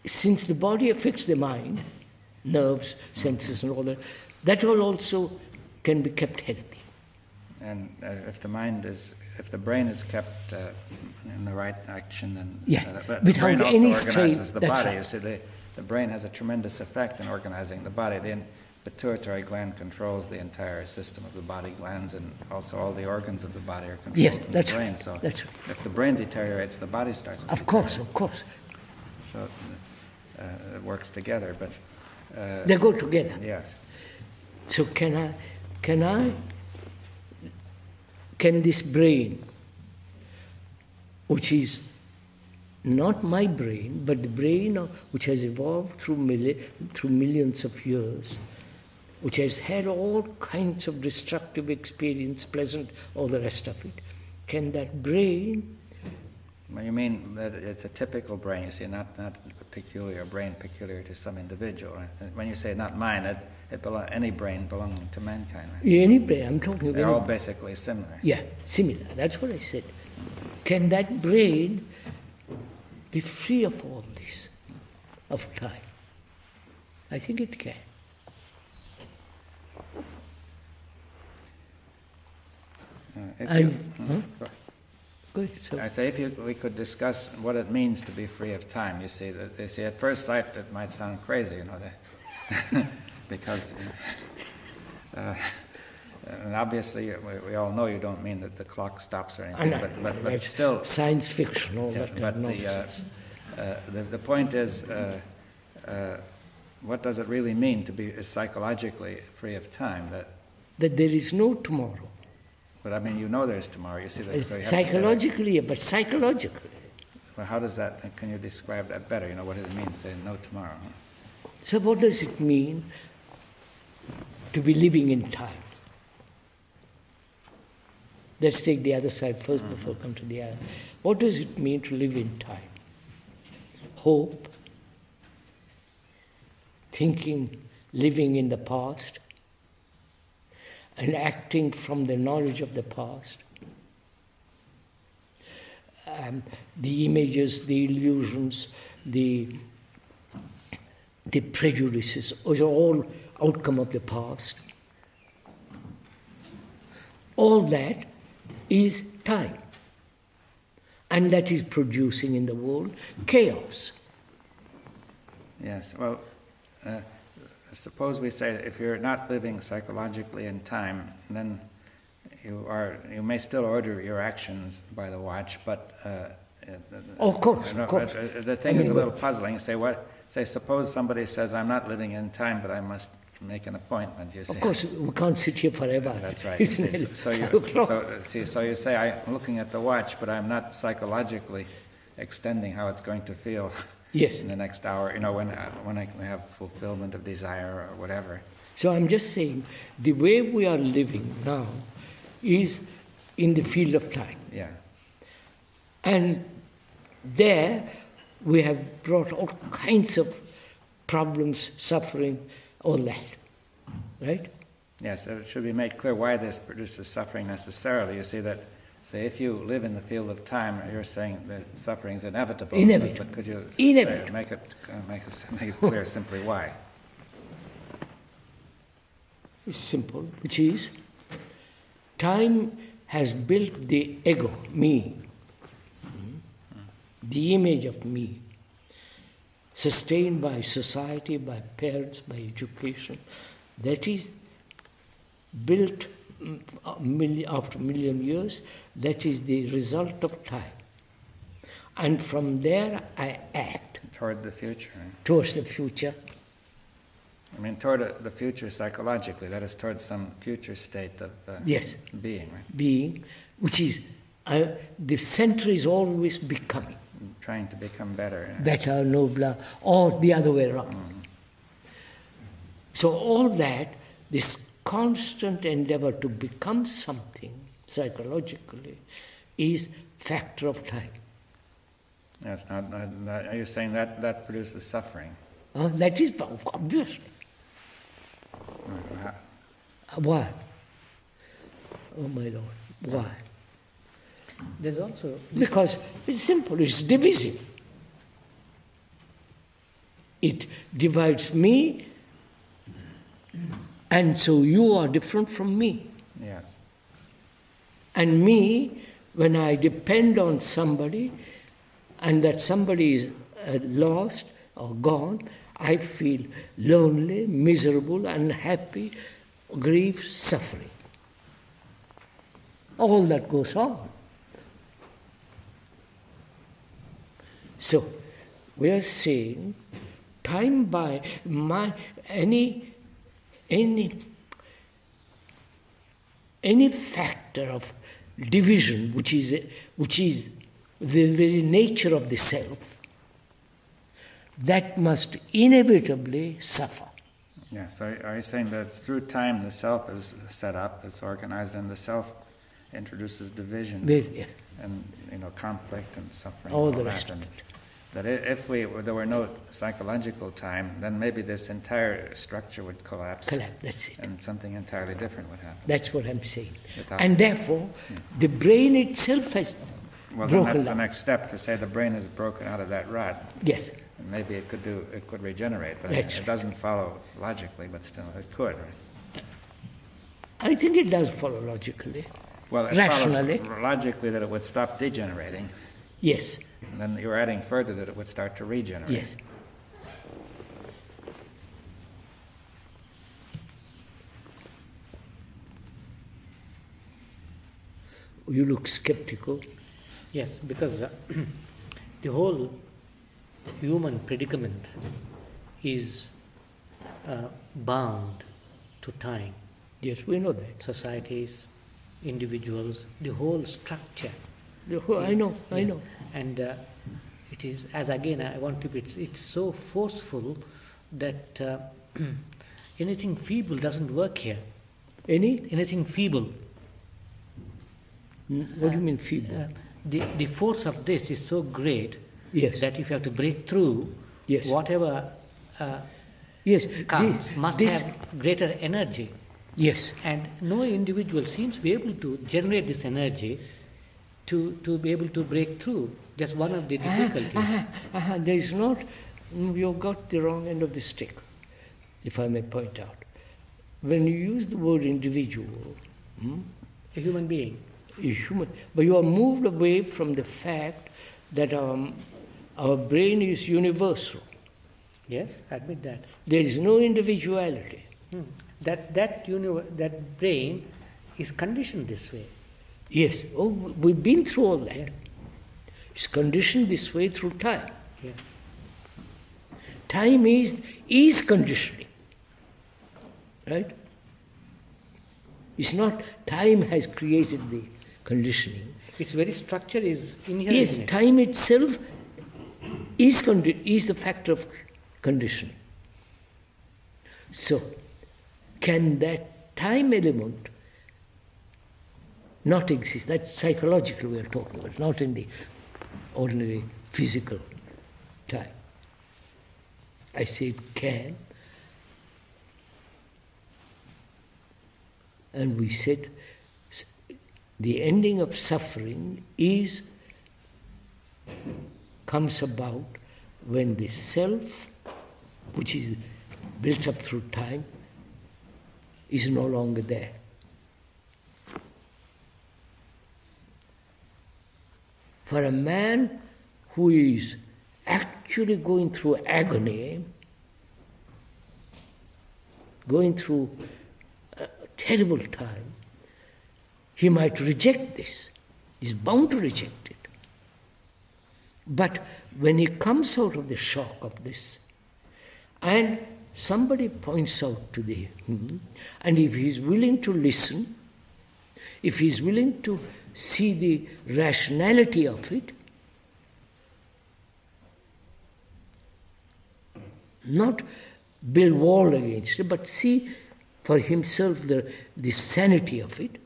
since the body affects the mind, nerves, senses and all that, that all also can be kept healthy. And if the brain is kept in the right action, then without the brain also any organizes strain, the that's body. right. You see, the brain has a tremendous effect in organizing the body. The pituitary gland controls the entire system of the body glands, and also all the organs of the body are controlled from the brain. Right. So that's right. if the brain deteriorates, the body starts to Of course. So it works together, but They go together. yes. So can this brain, which is not my brain, but the brain which has evolved through millions of years, which has had all kinds of destructive experience, pleasant, all the rest of it, can that brain... Well, you mean that it's a typical brain, you see, not a peculiar brain peculiar to some individual. Right? When you say not mine, any brain belonging to mankind. Right? Any brain, I'm talking about... They're all basically similar. Yeah, similar, that's what I said. Can that brain be free of all this, of time? I think it can. Good. So I say we could discuss what it means to be free of time. You see, at first sight it might sound crazy, because and obviously we all know you don't mean that the clock stops or anything, but still science fiction, all that. But the point is, what does it really mean to be psychologically free of time? That there is no tomorrow. But I mean, there's tomorrow. You see that. So you have psychologically, but psychologically. Well, how does that? Can you describe that better? What does it mean to say no tomorrow? So, what does it mean to be living in time? Let's take the other side first before we come to the other. What does it mean to live in time? Hope, thinking, living in the past, and acting from the knowledge of the past. The images, the illusions, the prejudices, those are all outcome of the past. All that is time. And that is producing in the world chaos. Yes, well, suppose we say if you're not living psychologically in time, then you may still order your actions by the watch, but of course. The thing is a little puzzling. Say suppose somebody says, I'm not living in time, but I must make an appointment. You see. Of course, we can't sit here forever. That's right. So you say, I'm looking at the watch, but I'm not psychologically extending how it's going to feel. Yes. In the next hour, when I have fulfillment of desire or whatever. So I'm just saying, the way we are living now is in the field of time. Yeah. And there we have brought all kinds of problems, suffering, all that. Right? Yes, it should be made clear why this produces suffering necessarily. You see that, say, if you live in the field of time, you're saying that suffering is inevitable. Inevitable. But could you make it clear simply why? It's simple, which is time has built the ego, me, the image of me, sustained by society, by parents, by education, that is built after a million years, that is the result of time. And from there I act. Toward the future. Right? Towards the future. I mean, toward the future psychologically, that is towards some future state of yes. being, right? Being, which is, the center is always becoming. Trying to become better. Better, nobler, or the other way around. So all that, this constant endeavor to become something psychologically is factor of time. Yes, are you saying that produces suffering? That is obvious. Why? Oh my Lord, why? There's also... Because it's simple, it's divisive. It divides me, and so you are different from me. Yes. And me, when I depend on somebody, and that somebody is lost or gone, I feel lonely, miserable, unhappy, grief, suffering. All that goes on. So, we are saying, time by any factor of division, which is the very nature of the self, that must inevitably suffer. Yes, so are you saying that through time the self is set up, it's organized, and the self introduces division Yes. and conflict and suffering? All and the rest that, of and it. that if there were no psychological time, then maybe this entire structure would collapse. That's it. And something entirely different would happen. That's what I'm saying. Without- And therefore, the brain itself has Well, then broken that's the down. next step, to say the brain is broken out of that rut. Yes. And maybe it could regenerate, but That's it right. doesn't follow logically, but still it could, right? I think it does follow logically. Well, it Rationally. follows logically that it would stop degenerating, Yes. and then you're adding further that it would start to regenerate. Yes. You look skeptical. Yes, because the whole human predicament is bound to time. Yes, we know that. Societies, individuals, the whole structure. I know. And it is, as again I want to be, it's so forceful that anything feeble doesn't work here. Anything feeble. What do you mean feeble? The force of this is so great Yes. that if you have to break through, Yes. whatever Yes. comes This- must this- have greater energy. Yes. And no individual seems to be able to generate this energy to be able to break through. That's one of the difficulties. There is not, you've got the wrong end of the stick, if I may point out. When you use the word individual, A human being. a human, but you are moved away from the fact that our brain is universal. Yes, I admit that. There is no individuality. That brain is conditioned this way. Yes, we've been through all that. It's conditioned this way through time. Yeah. Time is conditioning. Right? It's not time has created the conditioning. Its very structure is inherent Yes, in it. time itself is the factor of conditioning. So, can that time element not exist? That's psychological we are talking about, not in the ordinary physical time. I say it can. And we said the ending of suffering comes about when the self, which is built up through time, is no longer there. For a man who is actually going through agony, going through a terrible time, he might reject this. He's bound to reject it. But when he comes out of the shock of this, and somebody points out to him, and if he's willing to listen, if he's willing to see the rationality of it, not build wall against it, but see for himself the sanity of it,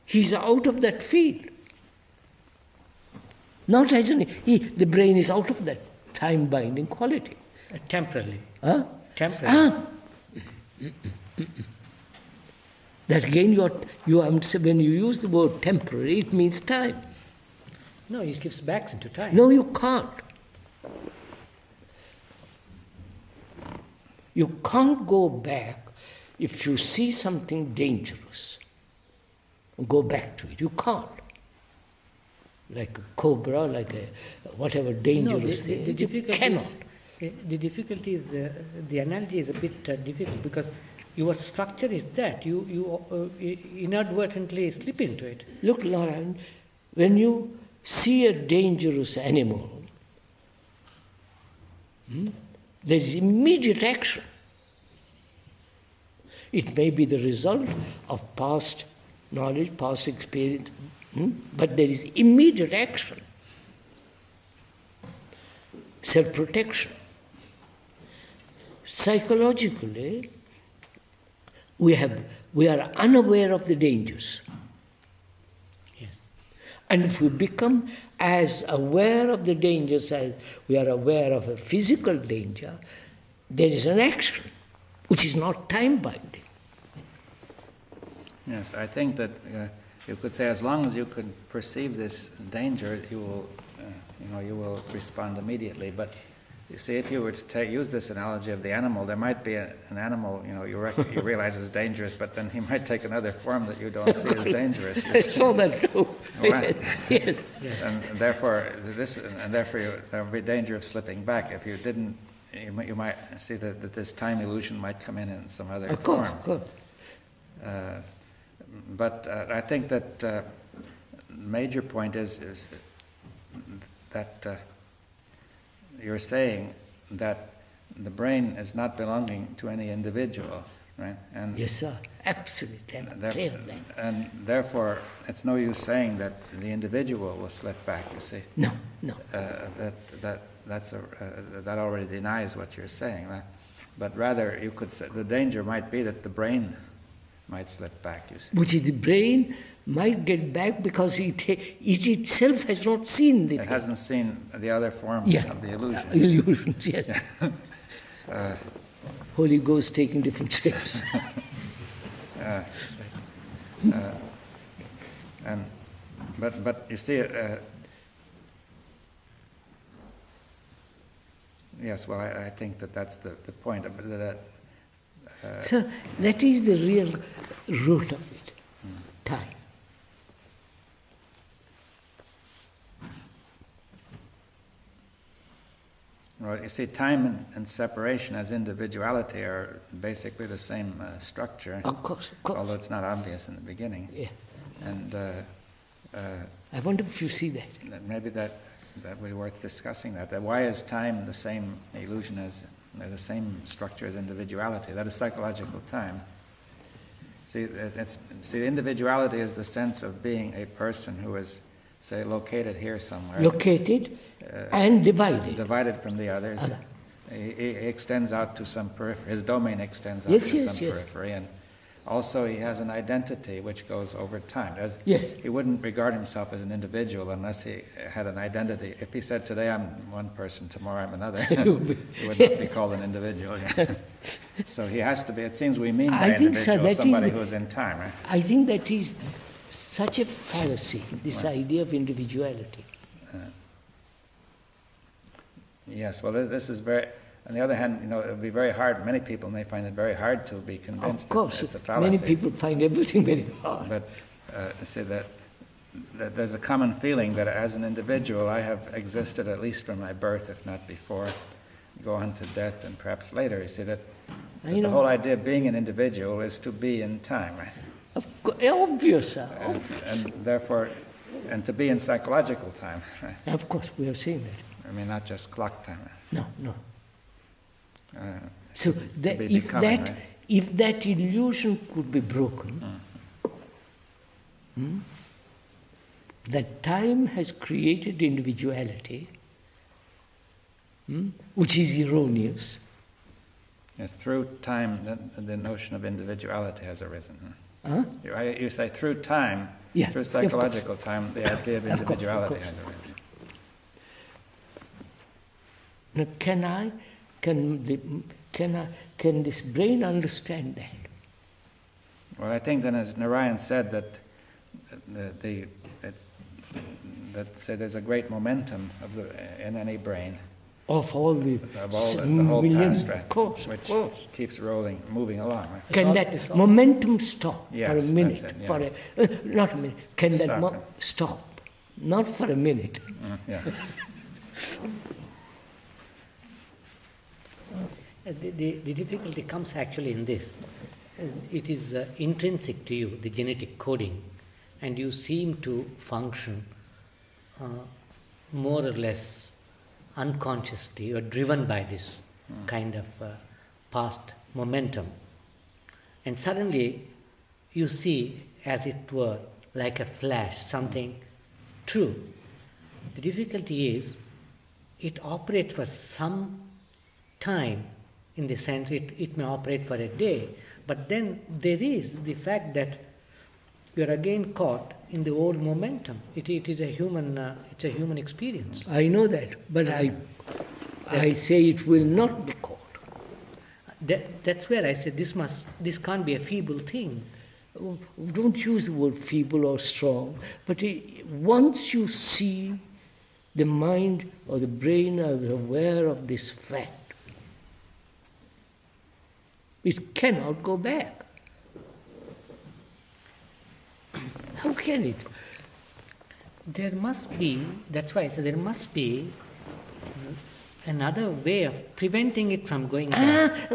he's out of that field. Not as the brain is out of that time-binding quality. Temporarily. Huh? Temporarily. That again, when you use the word temporary, it means time. No, he skips back into time. No, you can't. You can't go back if you see something dangerous. Go back to it. You can't. Like a cobra, like a whatever dangerous thing. The You cannot. The difficulty is, the analogy is a bit difficult because your structure is that. You inadvertently slip into it. Look, Lauren, when you see a dangerous animal, there is immediate action. It may be the result of past knowledge, past experience, but there is immediate action. Self-protection. Psychologically, we are unaware of the dangers. Yes. And if we become as aware of the dangers as we are aware of a physical danger, there is an action which is not time-binding. Yes, I think that you could say as long as you could perceive this danger, you will respond immediately. But you see, if you were to use this analogy of the animal, there might be an animal, you realize is dangerous, but then he might take another form that you don't see as dangerous. I saw that too. Right. Yes. And therefore, there would be danger of slipping back. If you didn't, you might see that this time illusion might come in some other form. Of course. But I think that the major point is that you're saying that the brain is not belonging to any individual, right? And Yes, sir. Absolutely. and therefore, it's no use saying that the individual will slip back. You see? No. That already denies what you're saying, right? But rather, you could say the danger might be that the brain might slip back, you see. Which is the brain might get back because it itself has not seen the It hasn't seen the other form of the illusion. Illusions, yes. Holy Ghost taking different shapes. But you see, yes. Well, I think that's the point. So that is the real root of it. Time. Well, you see, time and separation as individuality are basically the same structure. Of course. Although it's not obvious in the beginning. Yeah. And I wonder if you see that. maybe that would be worth discussing. That why is time the same illusion as the same structure as individuality? That is psychological time. See, individuality is the sense of being a person who is, say, located here somewhere. Located and divided. Divided from the others. He extends out to some periphery. His domain extends out to some periphery. And also he has an identity which goes over time. He wouldn't regard himself as an individual unless he had an identity. If he said, today I'm one person, tomorrow I'm another, he would not be called an individual. So he has to be, it seems we mean by individual somebody who is in time, right? I think that is such a fallacy, this idea of individuality. Yes, well, this is very... On the other hand, it would be very hard. Many people may find it very hard to be convinced of course, that it's a fallacy. Many people find everything very hard. But say that there's a common feeling that as an individual I have existed at least from my birth, if not before, go on to death and perhaps later. You see that the whole idea of being an individual is to be in time, right? Obvious. And therefore, and to be in psychological time, right? Of course, we have seen that. I mean, not just clock time. Right? No. So if that illusion could be broken, that time has created individuality, which is erroneous. Yes, through time, the notion of individuality has arisen. Huh? You say through time, through psychological time, the idea of individuality has arisen. Now, can this brain understand that? Well, I think then, as Narayan said, that say there's a great momentum in any brain. Of all the whole millions, past, right? Of course. Keeps moving along. Right? Can that momentum stop for a minute? That's it, Not a minute. Can that stop? Not for a minute. The difficulty comes actually in this. It is intrinsic to you, the genetic coding, and you seem to function more or less unconsciously. You are driven by this kind of past momentum. And suddenly you see, as it were, like a flash, something true. The difficulty is, it operates for some time, in the sense it may operate for a day, but then there is the fact that you are again caught in the old momentum. It is a human experience. I know that, but I say it will not be caught. That's where I said this can't be a feeble thing. Don't use the word feeble or strong, but once you see the mind or the brain is aware of this fact, it cannot go back. How can it? There must be, that's why I said there must be another way of preventing it from going back.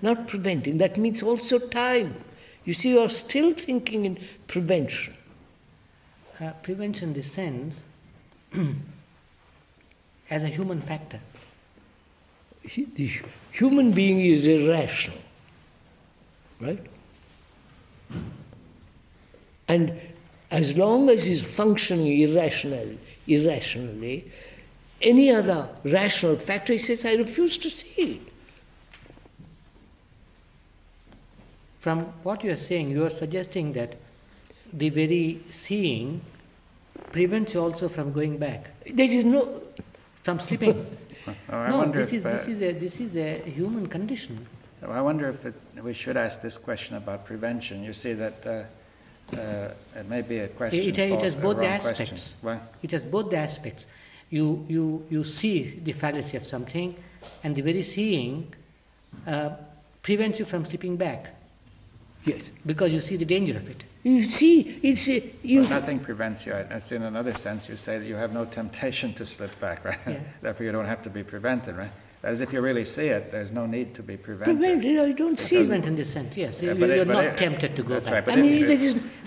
Not preventing, that means also time. You see, you are still thinking in prevention. Prevention in the sense as a human factor. The human being is irrational, right? And as long as he's functioning irrationally, any other rational factor, he says, I refuse to see it. From what you are saying, you are suggesting that the very seeing prevents you also from going back. There is no... From slipping. This is a human condition. I wonder if we should ask this question about prevention. You see that it may be a question. It has both the aspects. Question. What? It has both the aspects. You see the fallacy of something, and the very seeing prevents you from slipping back. Yes. Because you see the danger of it. You see, nothing prevents you. As in another sense, you say that you have no temptation to slip back, right? Yeah. Therefore, you don't have to be prevented, right? As if you really see it, there's no need to be prevented. I don't see it. Prevent in this sense, yes. You're not tempted to go back. Right,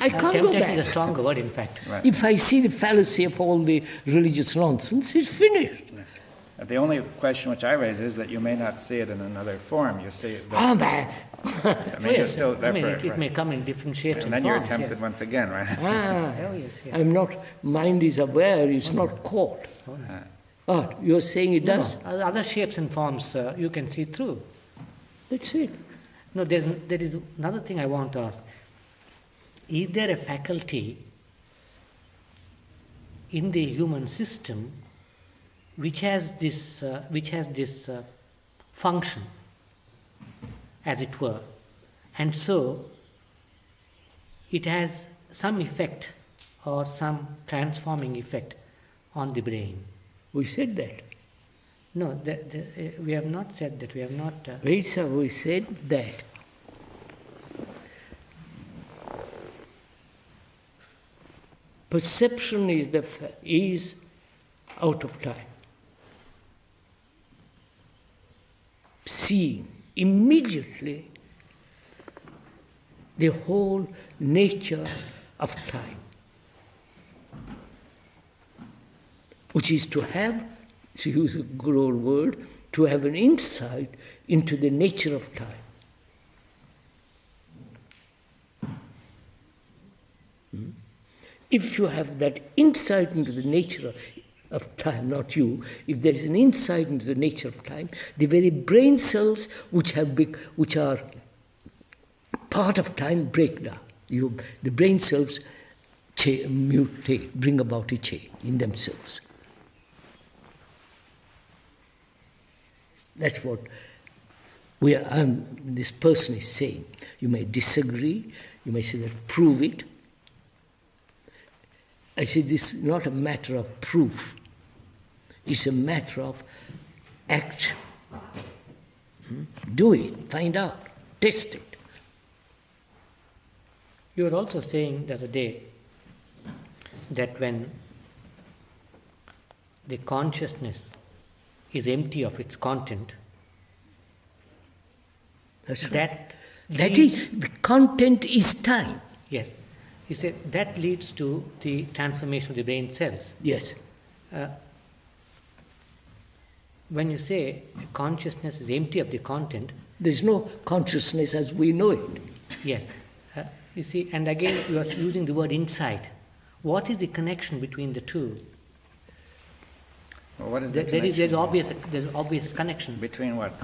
I can't go temptation back. is a stronger word, in fact. Right. If I see the fallacy of all the religious nonsense, it's finished. The only question which I raise is that you may not see it in another form. You see it. It may come in different shapes and then you're forms, tempted once again, right? Yes. I'm not. Mind is aware. It's not caught. You're saying it does. No. Other shapes and forms you can see through. That's it. No, there is another thing I want to ask. Is there a faculty in the human system which has this function, as it were, and so it has some effect or some transforming effect on the brain? We said that. No, we have not said that. We have not. Wait, sir, we said that. Perception is out of time. Seeing immediately the whole nature of time, which is to have, to use a good old word, to have an insight into the nature of time. If you have that insight into the nature of time, not you, if there is an insight into the nature of time, the very brain cells which are part of time break down. The brain cells mutate, bring about a change in themselves. That's what this person is saying. You may disagree, you may say that prove it. I say this is not a matter of proof. It's a matter of act. Do it, find out, test it. You were also saying the other day that when the consciousness is empty of its content, that's right. That is, the content is time. Yes. You said that leads to the transformation of the brain cells. Yes. When you say consciousness is empty of the content, there's no consciousness as we know it. Yes. You see, and again you are using the word insight. What is the connection between the two? Well, what is the connection? There's obvious connection. Between what?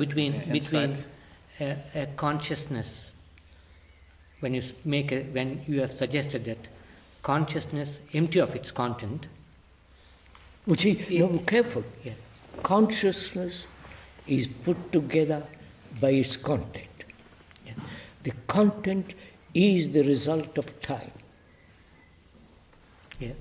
Between a consciousness. When you have suggested that consciousness empty of its content. Which is, careful. Yes. Consciousness is put together by its content. Yes. The content is the result of time. Yes.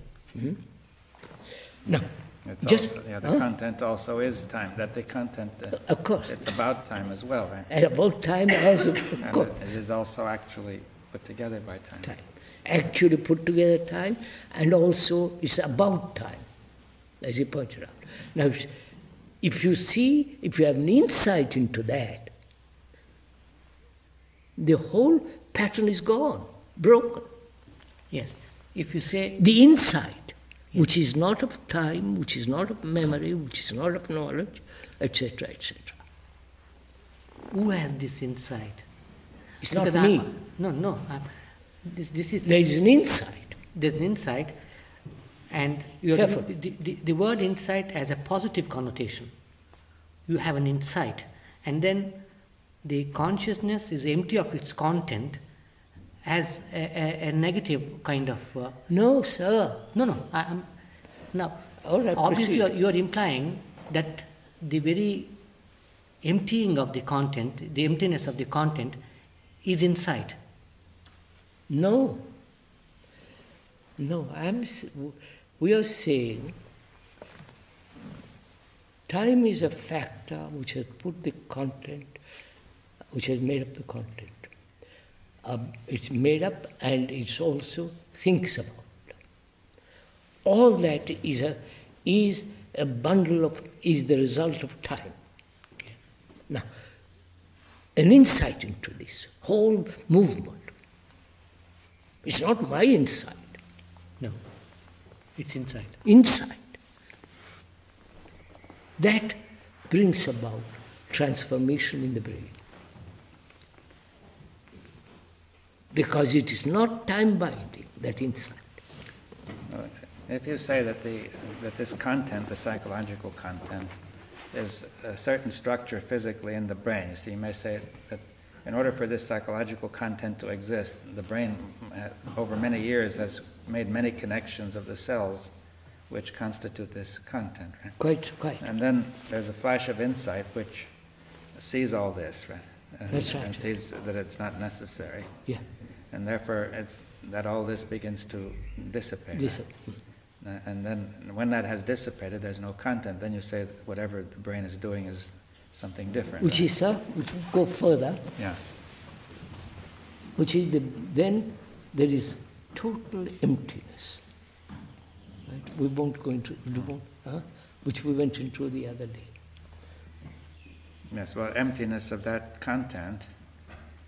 Now, the content also is time. That the content, of course, it's about time as well, right? And about time as of course. It is also actually put together by time. Actually put together time, and also it's about time, as you pointed out. Now, if you have an insight into that, the whole pattern is gone, broken. Yes. If you say the insight, which is not of time, which is not of memory, which is not of knowledge, etc., etc. Who has this insight? It's not me. This is. There is an insight. There's an insight, and the word insight has a positive connotation. You have an insight, and then the consciousness is empty of its content as a negative kind of... No, sir. Now, right, obviously you are implying that the very emptying of the content, the emptiness of the content, is insight. No. We are saying time is a factor which has put the content, which has made up the content. It's made up and it also thinks about. All that is a bundle of, is the result of time. Now, an insight into this whole movement. It's not my insight. No, it's insight. Insight. That brings about transformation in the brain. Because it is not time-binding, that insight. If you say that this content, the psychological content, is a certain structure physically in the brain, you see, you may say that in order for this psychological content to exist, the brain, over many years, has made many connections of the cells which constitute this content, right? Quite. And then there's a flash of insight which sees all this, right? That's right. And sees that it's not necessary. Yeah. And therefore, that all this begins to dissipate. Right? And then when that has dissipated, there's no content. Then you say that whatever the brain is doing is something different. Which is, sir, which go further. Yeah. Which is then there is total emptiness. Right? We won't go into, which we went into the other day. Yes, well, emptiness of that content.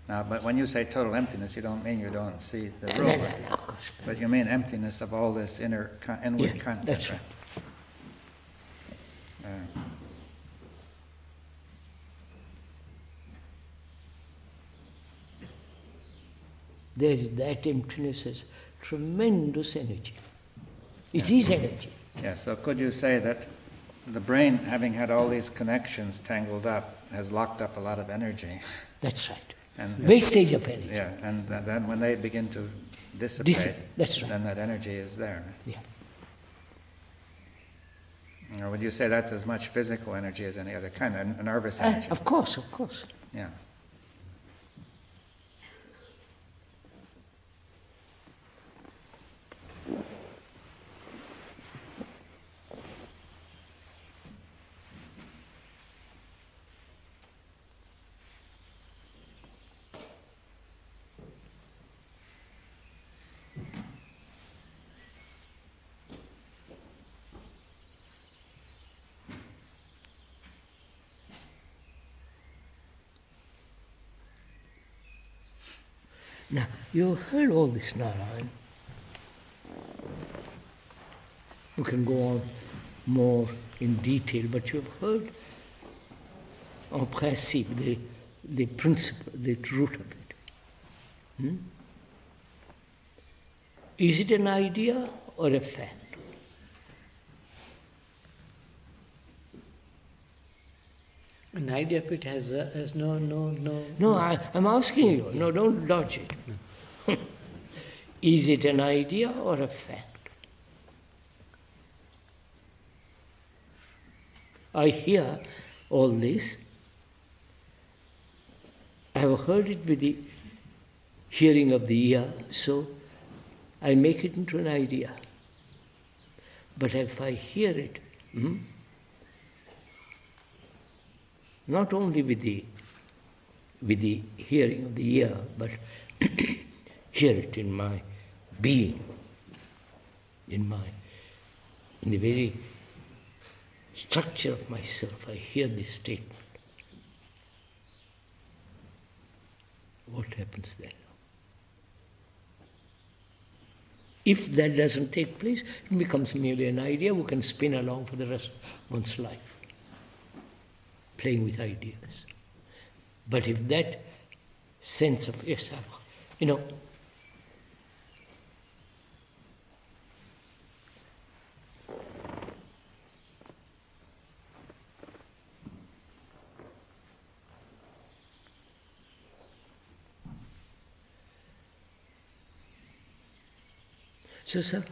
Now, but when you say total emptiness, you don't mean you don't see the room, No, of course. but you mean emptiness of all this inward content. That's right. There is that emptiness has tremendous energy. It is energy. Yes, so could you say that the brain, having had all these connections tangled up, has locked up a lot of energy? That's right. And Wastage of energy. yeah, and then when they begin to dissipate, That's right. then that energy is there. Yeah. Or would you say that's as much physical energy as any other kind, a nervous energy? Of course. Yeah. Now, you heard all this, Narayan. You can go on more in detail, but you've heard en principe, the principle, the root of it. Is it an idea or a fact? An idea of it has no. No, I'm asking you. No, don't dodge it. Is it an idea or a fact? I hear all this. I have heard it with the hearing of the ear, so I make it into an idea. But if I hear it, not only with the hearing of the ear, but hear it in my being, in the very structure of myself, I hear this statement. What happens then? If that doesn't take place, it becomes merely an idea we can spin along for the rest of one's life, playing with ideas. But if that sense of yourself, so, sir,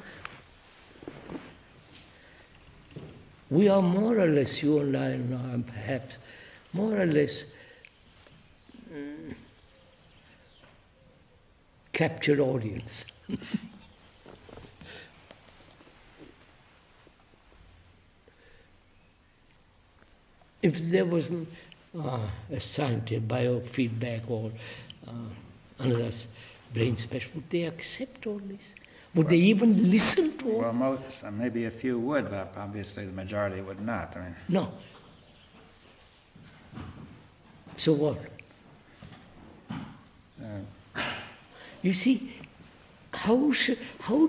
we are more or less, you and I and perhaps, more or less captured audience. If there was a scientist, biofeedback or another brain specialist, would they accept all this? Would they even listen to all? Well, maybe a few would, but obviously the majority would not. No. So what? You see, how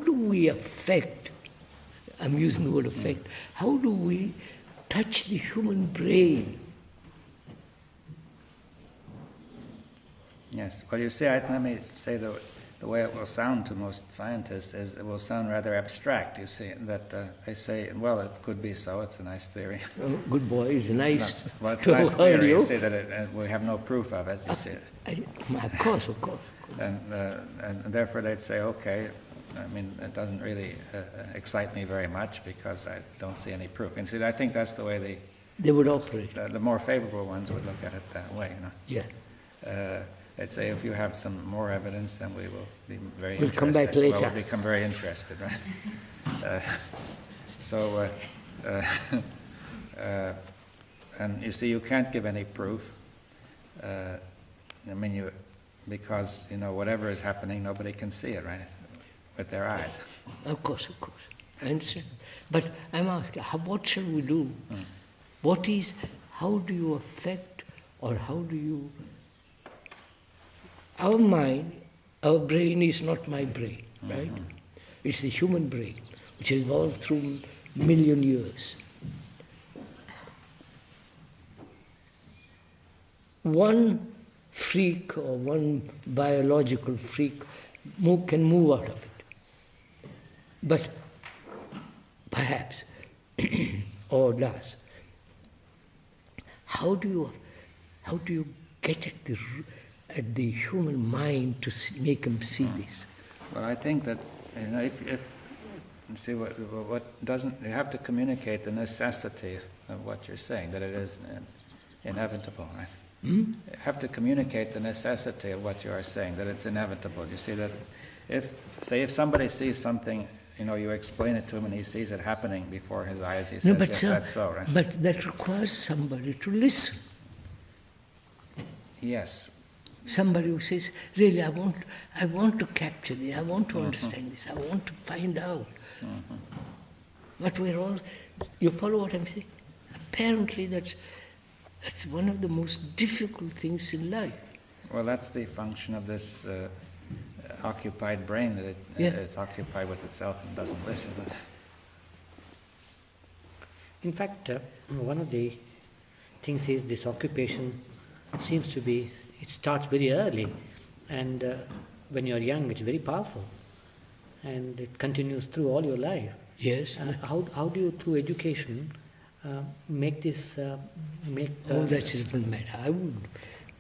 do we affect, I'm using the word affect, how do we touch the human brain? Yes, well, you see, let me say the way it will sound to most scientists is it will sound rather abstract, you see, that they say, well, it could be so, it's a nice theory. Oh, good boy, it's nice. Well, it's a nice theory, you see, that we have no proof of it, you see. Of course. And therefore they'd say, okay, it doesn't really excite me very much because I don't see any proof. And see, I think that's the way they would operate. The more favorable ones would look at it that way, Yeah. They'd say, if you have some more evidence, then we will be very We'll interested. come back later. Well, we'll become very interested, right? And you see, you can't give any proof. Because whatever is happening, nobody can see it, right, with their eyes. Of course. I understand. But I'm asking, what shall we do? How do you affect, or how do you... Our mind, our brain is not my brain, right? It's the human brain, which has evolved through million years. One freak or one biological freak can move out of it. But perhaps, or does. How do you get at the human mind to make him see this? Well, I think that if see what doesn't, you have to communicate the necessity of what you're saying, that it is inevitable, right? You have to communicate the necessity of what you are saying, that it's inevitable. You see that if somebody sees something, you explain it to him and he sees it happening before his eyes, he says, yes, that's so, right? But that requires somebody to listen. Yes. Somebody who says, really, I want to capture this, I want to understand this, I want to find out. But you follow what I'm saying? Apparently that's one of the most difficult things in life. Well, that's the function of this occupied brain, that it's occupied with itself and doesn't listen. In fact, one of the things is this occupation seems to be, it starts very early, and when you're young it's very powerful, and it continues through all your life. Yes. How do you, through education, make this, that's a different matter.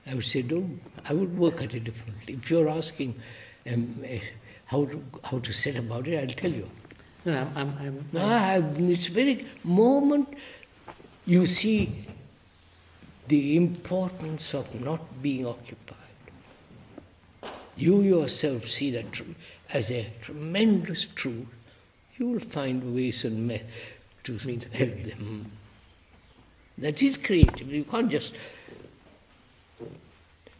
I would say I would work at it differently. If you're asking how to set about it, I'll tell you. No, it's very moment you see the importance of not being occupied. You yourself see that as a tremendous truth. You will find ways and methods to help them. That is creative. You can't just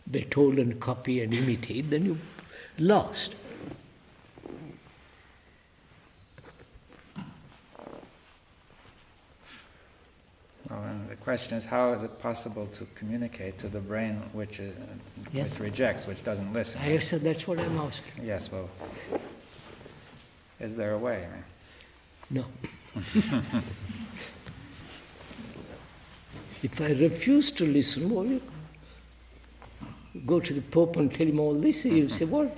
be told and copy and imitate, then you're lost. Well, and the question is, how is it possible to communicate to the brain which rejects, which doesn't listen? I said that's what I'm asking. Yes, well, is there a way? No. If I refuse to listen, well, you go to the Pope and tell him all this, he'll say, what?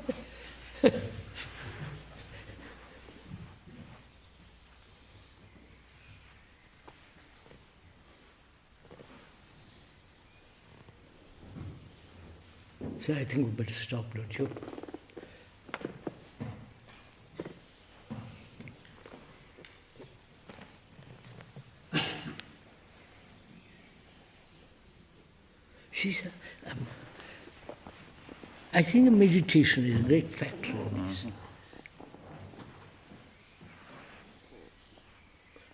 So I think we better stop, don't you? See, sir, I think meditation is a great factor in this.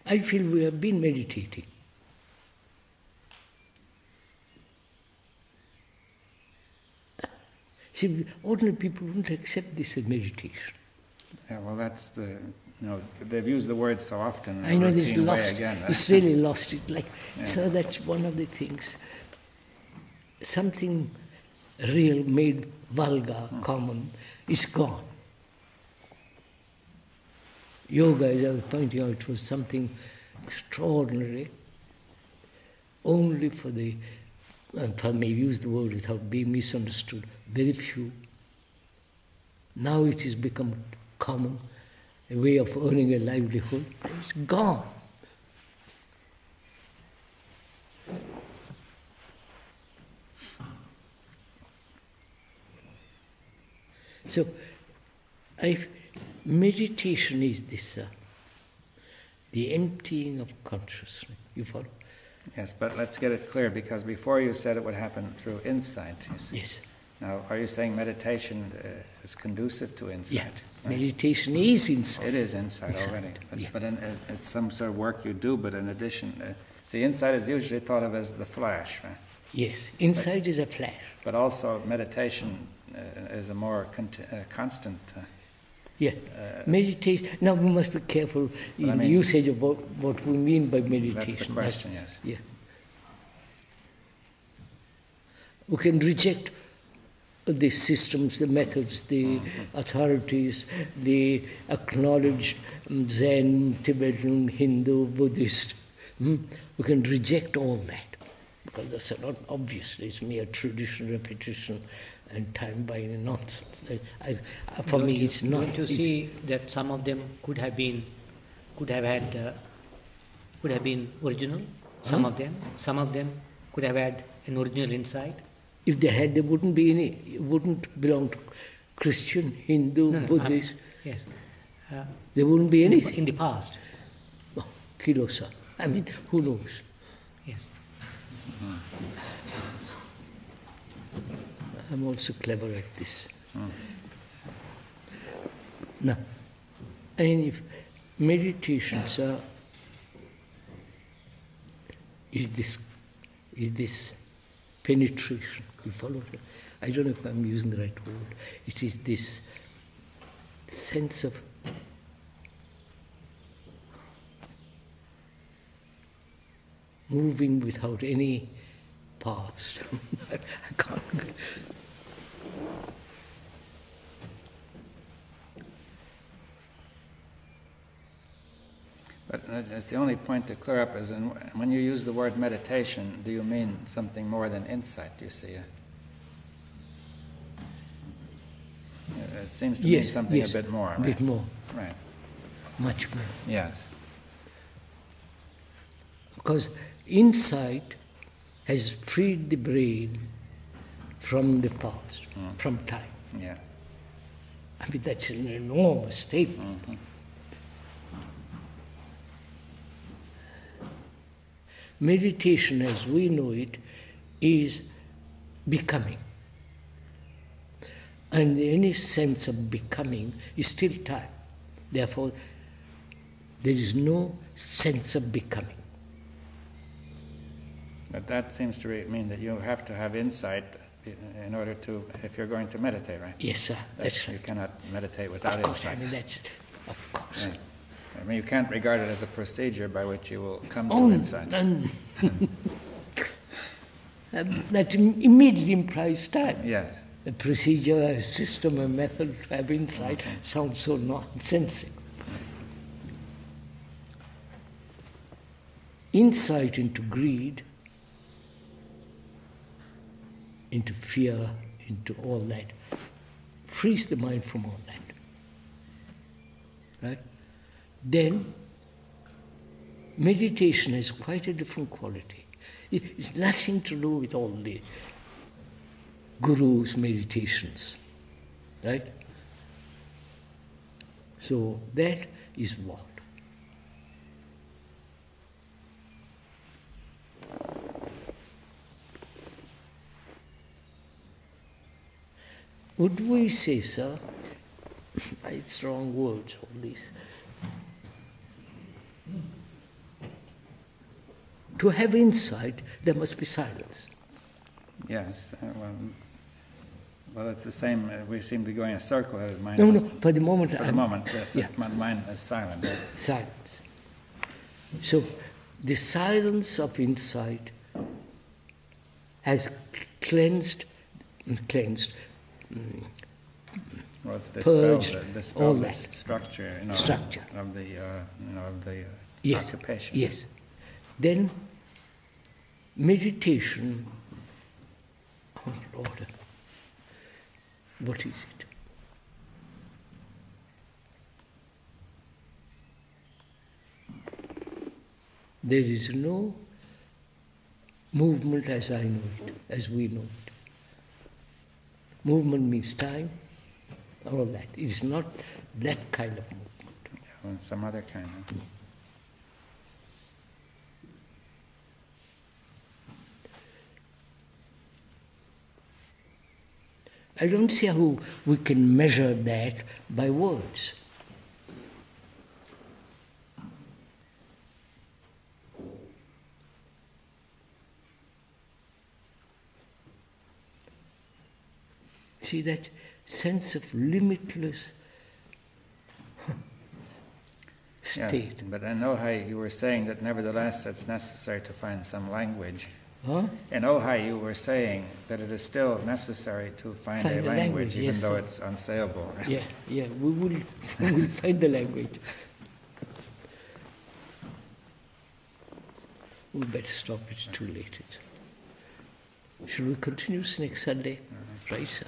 I feel we have been meditating. See, ordinary people wouldn't accept this as meditation. Yeah, well, that's they've used the word so often. I know this lost. It's really lost it. So that's one of the things. Something real made vulgar, common, is gone. Yoga, as I was pointing out, it was something extraordinary, only for the, if I may use the word without being misunderstood, very few. Now it has become common, a way of earning a livelihood. It's gone. So, meditation is this, the emptying of consciousness. You follow? Yes, but let's get it clear, because before you said it would happen through insight, you see. Yes. Now, are you saying meditation is conducive to insight? Yeah, right? meditation is insight. It is insight already. But it's some sort of work you do, but in addition, see, insight is usually thought of as the flash, right? Yes, insight is a flash. But also meditation is a more constant Yeah. Meditation. Now we must be careful in the usage of what we mean by meditation. That's the question, yes. Yeah. We can reject the systems, the methods, the authorities, the acknowledged Zen, Tibetan, Hindu, Buddhist. We can reject all that because that's not obvious. It's mere tradition, repetition, and time-binding nonsense. For me, it's not. Don't you see that some of them could have been original? Some of them could have had an original insight. If they had, there wouldn't be any. It wouldn't belong to Christian, Hindu, Buddhist. Yes. There wouldn't be anything in the past. Oh, Kilosa. I mean, who knows? Yes. I'm also clever at this. Now, and if meditations is this penetration. You follow? I don't know if I'm using the right word. It is this sense of moving without any past. I can't. But it's the only point to clear up is when you use the word meditation, do you mean something more than insight, do you see? It seems to mean something a bit more. Right? A bit more. Right. Much more. Yes. Because insight has freed the brain from the past, from time. Yeah. I mean, that's an enormous statement. Mm-hmm. Meditation, as we know it, is becoming. And any sense of becoming is still time. Therefore, there is no sense of becoming. But that seems to mean that you have to have insight in order to, if you're going to meditate, right? Yes, sir. That's right. You cannot meditate without Of course, insight. I mean, that's, of course. Yeah. I mean, you can't regard it as a procedure by which you will come to insight. And that immediately implies time. Yes. A procedure, a system, a method to have insight sounds so nonsensical. Insight into greed, into fear, into all that, frees the mind from all that. Right? Then, meditation has quite a different quality. It's nothing to do with all the gurus' meditations. Right? So, that is what? Would we say, sir, it's wrong words, all these. To have insight, there must be silence. Yes. Well, it's the same. We seem to be going in a circle. No, for the moment. For the moment, yes. Yeah. My mind is silent. Silence. So, the silence of insight has cleansed, well, it's purged all the that structure, structure of the yes. occupation. Yes. Then meditation. Oh Lord, what is it? There is no movement as I know it, as we know it. Movement means time, all that. It is not that kind of movement. Well, some other kind of. I don't see how we can measure that by words. See that sense of limitless state. Yes, but in Ojai you were saying that nevertheless it's necessary to find some language. Huh? In Ojai you were saying that it is still necessary to find a language, even yes, though sir. it's unsayable. Yeah, we will find the language. We better stop, it's too late. Shall we continue next Sunday? Right, sir?